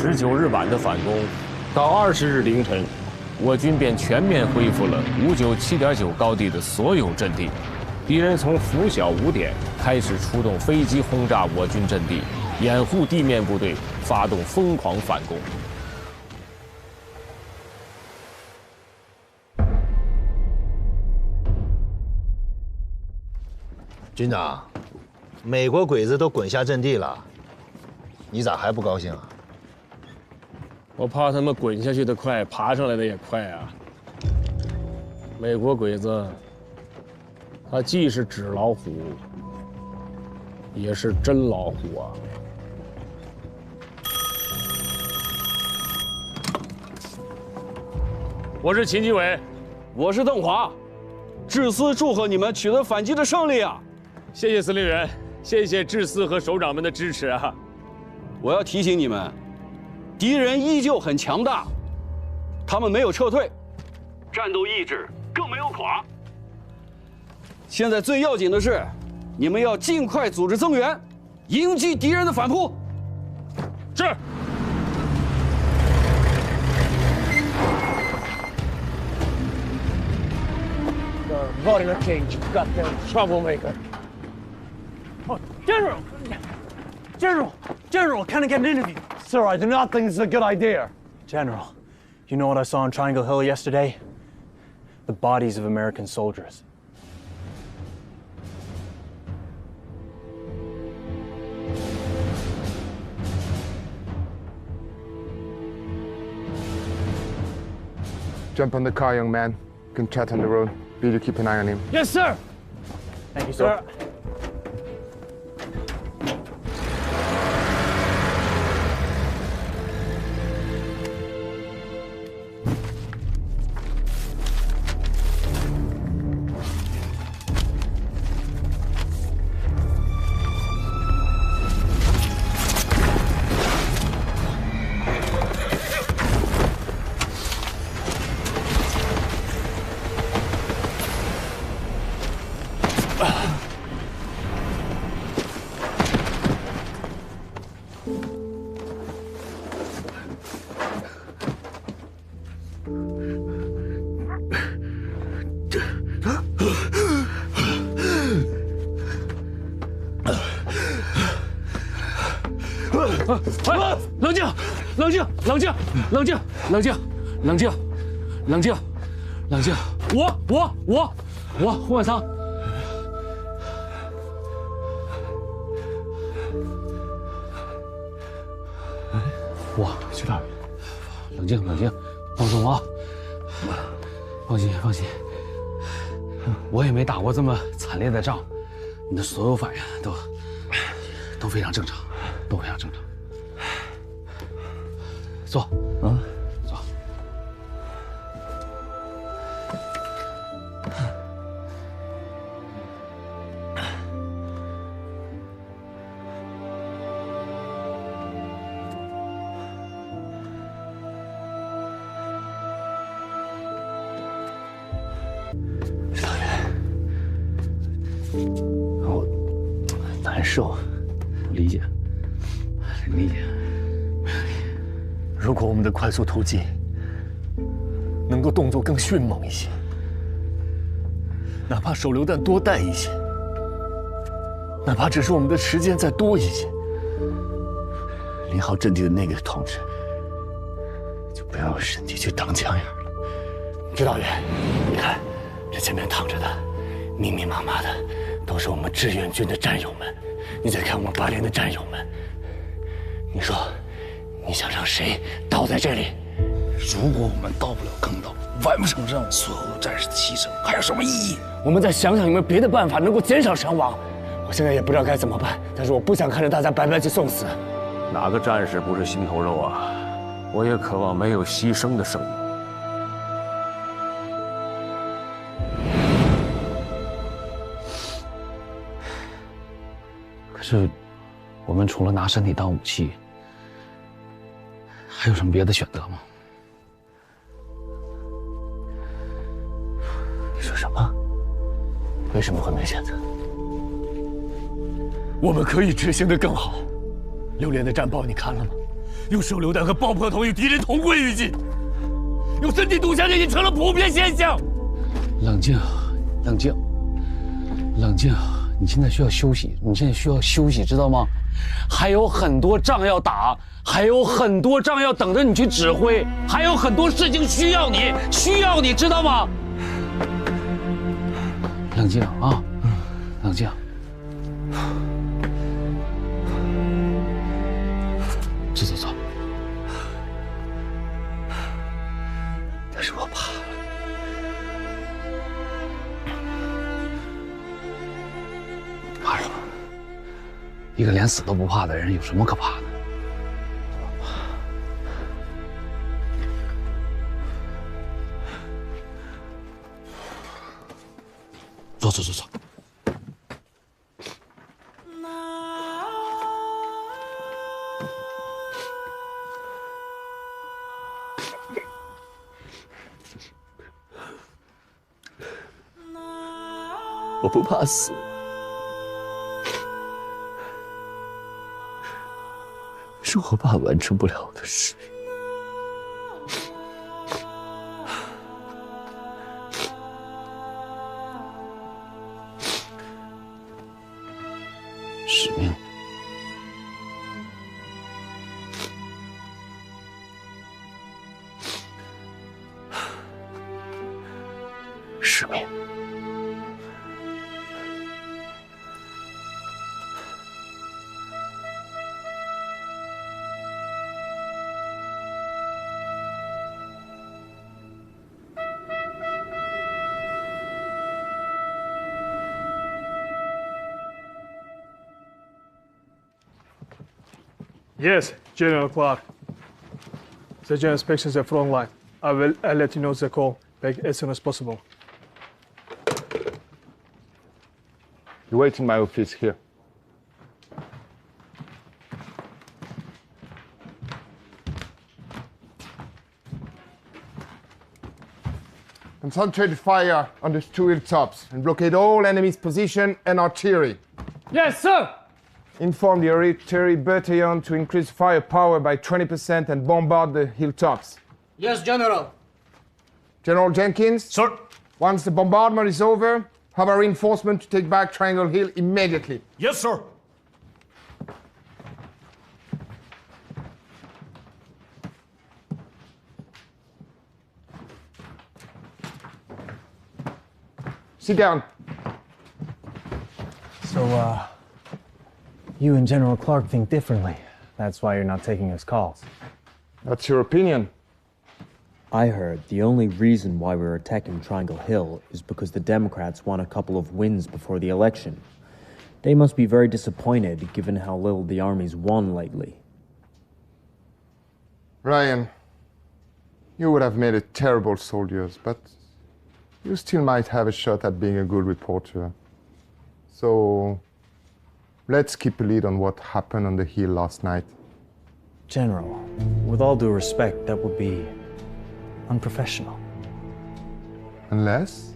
19日晚的反攻，到20日凌晨，我軍便全面恢復了597.9高地的所有陣地。敵人從拂曉5點開始出動飛機轟炸我軍陣地，掩護地面部隊發動瘋狂反攻。軍長，美國鬼子都滾下陣地了，你咋還不高興啊？我怕他們滾下去的快，爬上來的也快啊。美國鬼子，他既是紙老虎，也是真老虎啊。我是秦基偉，我是鄧華，志思祝賀你們取得反擊的勝利啊！謝謝司令員，謝謝志思和首長們的支持啊！我要提醒你們。敵人依舊很強大，他們沒有撤退，戰鬥意志更沒有垮。現在最要緊的是，你們要盡快組織增援，迎擊敵人的反撲。是。You're a king, you goddamn troublemaker. Oh, General, can I get an interview? Sir, I do not think this is a good idea. General, you know what I saw on Triangle Hill yesterday? The bodies of American soldiers. Jump on the car, young man. You can chat on the road. Be to keep an eye on him. Yes, sir. Thank you, sir.冷静，冷静，冷静，冷静，冷静，冷静，冷静，冷静。我胡万桑。哇，徐大人，冷静冷静，放松啊！放心放心，我也没打过这么惨烈的仗，你的所有反应都非常正常，都非常正常。坐，坐。我难受，我理解，理解。如果我们的快速突进能够动作更迅猛一些，哪怕手榴弹多带一些，哪怕只是我们的时间再多一些，领好阵地的那个同志就不要用身体去挡枪眼了。指导员，你看这前面躺着的，密密麻麻的都是我们志愿军的战友们。你再看我们8连的战友们，你说你想让谁倒在这里？如果我们到不了坑道，完不成任务，所有的战士的牺牲还有什么意義？我們再想想有沒有別的辦法能夠減少傷亡。我現在也不知道該怎麼辦，但是我不想看着大家白白去送死。哪個戰士不是心頭肉啊？我也渴望沒有犧牲的生命。可是，我們除了拿身體當武器，還有什麼別的選擇嗎？你說什麼？為什麼會沒選擇？我們可以執行得更好。6連的戰報你看了嗎？用手榴彈和爆破筒與敵人同歸於盡，用身體堵牆已經成了普遍現象。冷靜，冷靜，冷靜。你現在需要休息，你現在需要休息，知道嗎？還有很多仗要打，還有很多仗要等着你去指揮，還有很多事情需要你，知道嗎？冷靜啊，冷靜。走走走。但是我怕了。怕什麼？一個連死都不怕的人有什麼可怕的？走走走走。我不怕死。是我爸完成不了我的使命。使命。使命。Yes, General Clark. The general inspections are front line. I'll let you know the call back as soon as possible. You wait in my office here. Concentrate fire on the 2 hilltops and blockade all enemy's position and artillery. Yes, sir! Inform the artillery battalion to increase firepower by 20% and bombard the hilltops. Yes, General. General Jenkins? Sir. Once the bombardment is over, have a reinforcement to take back Triangle Hill immediately. Yes, sir. Sit down. So, you and General Clark think differently. That's why you're not taking his calls. That's your opinion. I heard the only reason why we're attacking Triangle Hill is because the Democrats won a couple of wins before the election. They must be very disappointed given how little the army's won lately. Ryan, you would have made a terrible soldier, but you still might have a shot at being a good reporter. So, let's keep a lead on what happened on the hill last night. General, with all due respect, that would be unprofessional. Unless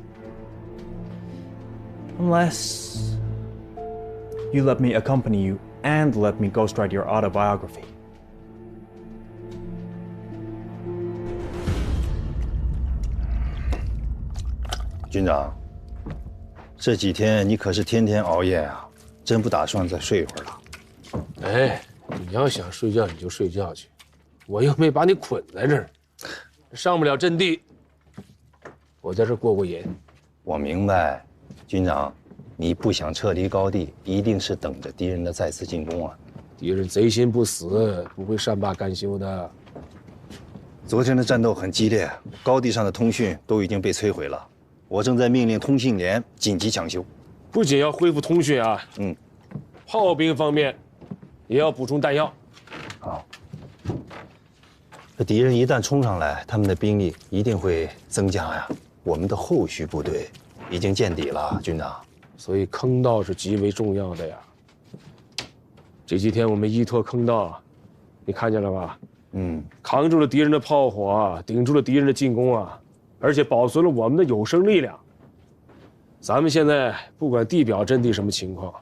you let me accompany you and let me ghostwrite your autobiography. 军长，这几天你可是天天熬夜啊，真不打算再睡一会儿了？哎，你要想睡觉你就睡觉去，我又没把你捆在这儿，上不了阵地，我在这过过瘾。我明白，军长，你不想撤离高地，一定是等着敌人的再次进攻啊。敌人贼心不死，不会善罢甘休的。昨天的战斗很激烈，高地上的通讯都已经被摧毁了。 我正在命令通信连紧急抢修，不仅要恢复通讯啊，炮兵方面也要补充弹药。好，这敌人一旦冲上来，他们的兵力一定会增加呀。我们的后续部队已经见底了，军长，所以坑道是极为重要的呀。这几天我们依托坑道，你看见了吧？扛住了敌人的炮火啊，顶住了敌人的进攻啊。 而且保存了我们的有生力量。咱们现在不管地表阵地什么情况，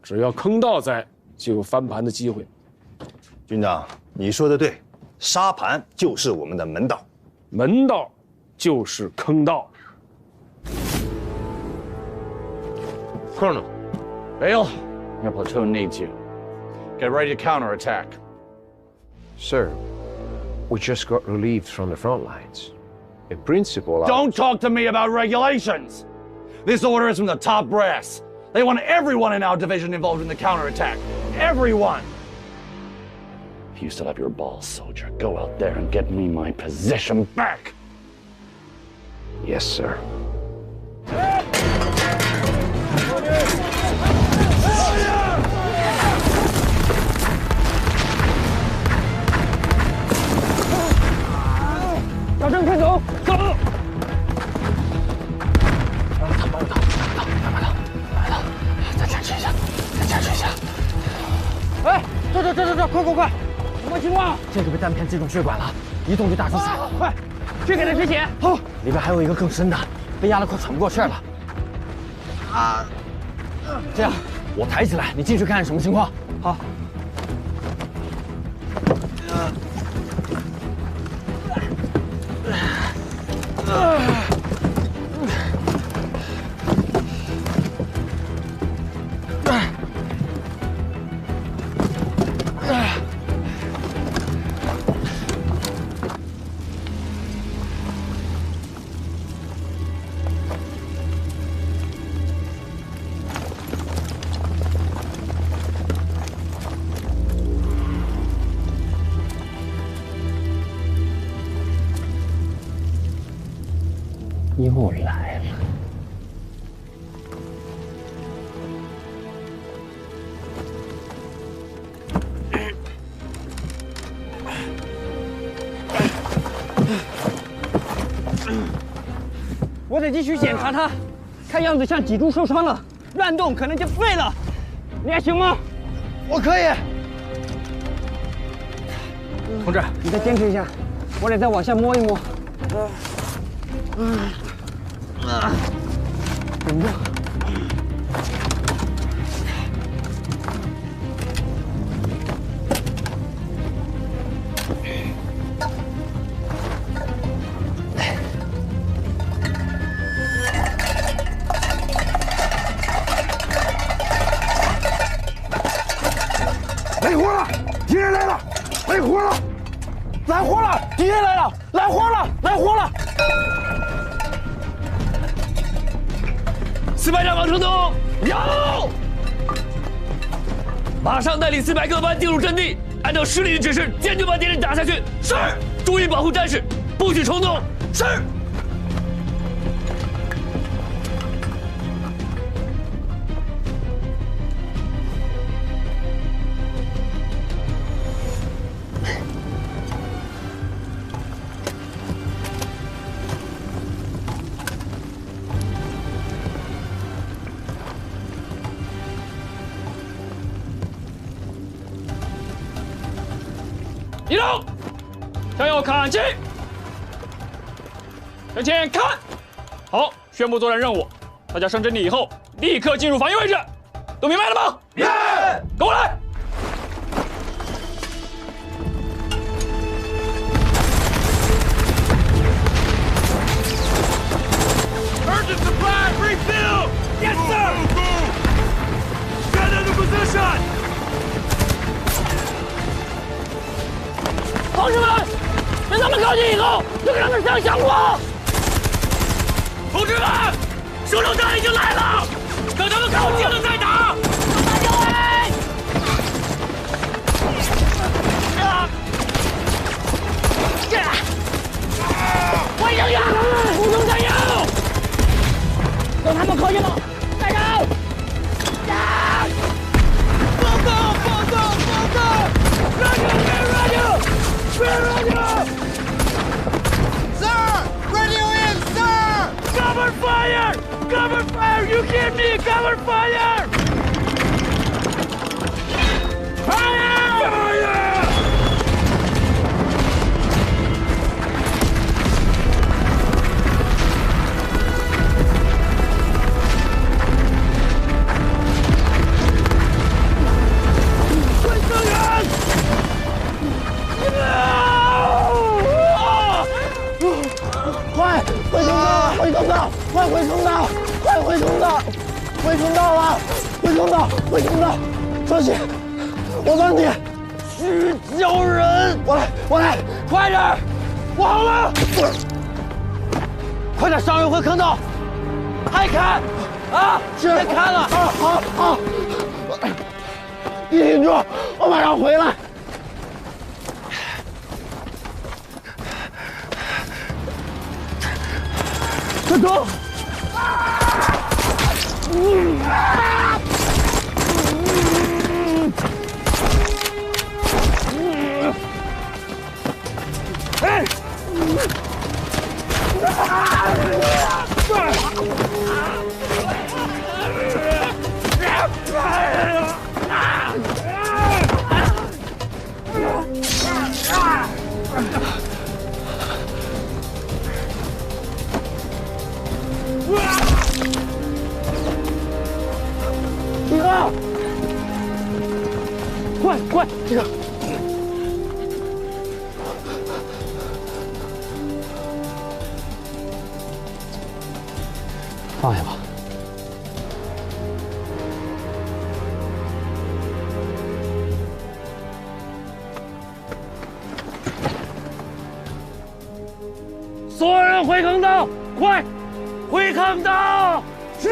只要坑道在，就有翻盘的机会。军长，你说的对，沙盘就是我们的门道，门道就是坑道。Colonel, Bale, your platoon needs you. Get ready to counterattack. Sir, we just got relieved from the front lines. In principle, Don't talk to me about regulations! This order is from the top brass. They want everyone in our division involved in the counterattack. Everyone! If you still have your balls, soldier, go out there and get me my position back! Yes, sir. 小郑，快走，走！慢跑，再坚持一下，再坚持一下。哎，这，快！什么情况？这个被弹片击中血管了，一动就大出血。快，去给他止血。好，里边还有一个更深的，被压得快喘不过气了。这样，我抬起来，你进去看看什么情况。好。 又来了。我得继续检查他，看样子像脊柱受伤了，乱动可能就废了。你还行吗？我可以。同志，你再坚持一下，我得再往下摸一摸。顶住！来活了！敌人来了！来活了！来活了！敌人来了！来活了！来活了！ 400站往成都，有。马上带领400各班进入阵地，按照师里的指示，坚决把敌人打下去。是。注意保护战士，不许冲动。是。一路，向右看齐，向前看。好，宣布作战任務，大家上阵地以后，立刻进入防御位置，都明白了吗？明白。跟我来。Urgent supply refill. Yes, sir. Get into position. 同志们，等他们靠近以后，就给他们上香火。同志们，手榴弹已经来了，等他们靠近了再打。打右位。我已经压了，不能再摇。等他们靠近了，再摇。报告，报告，报告！radio, Sir! Radio in, sir! Cover fire! Cover fire! You hear me? Cover fire! Fire! Fire!快回通道！快回通道！快回通道！回通道了！回通道！回通道！小喜，我帮你去叫人。我来，快点！我好了！快点上右回坑道！还看啊！别看了！好。你挺住，我马上回来。快走！哎！李哥，快，这个。放下吧。所有人回坑道，快，回坑道！是。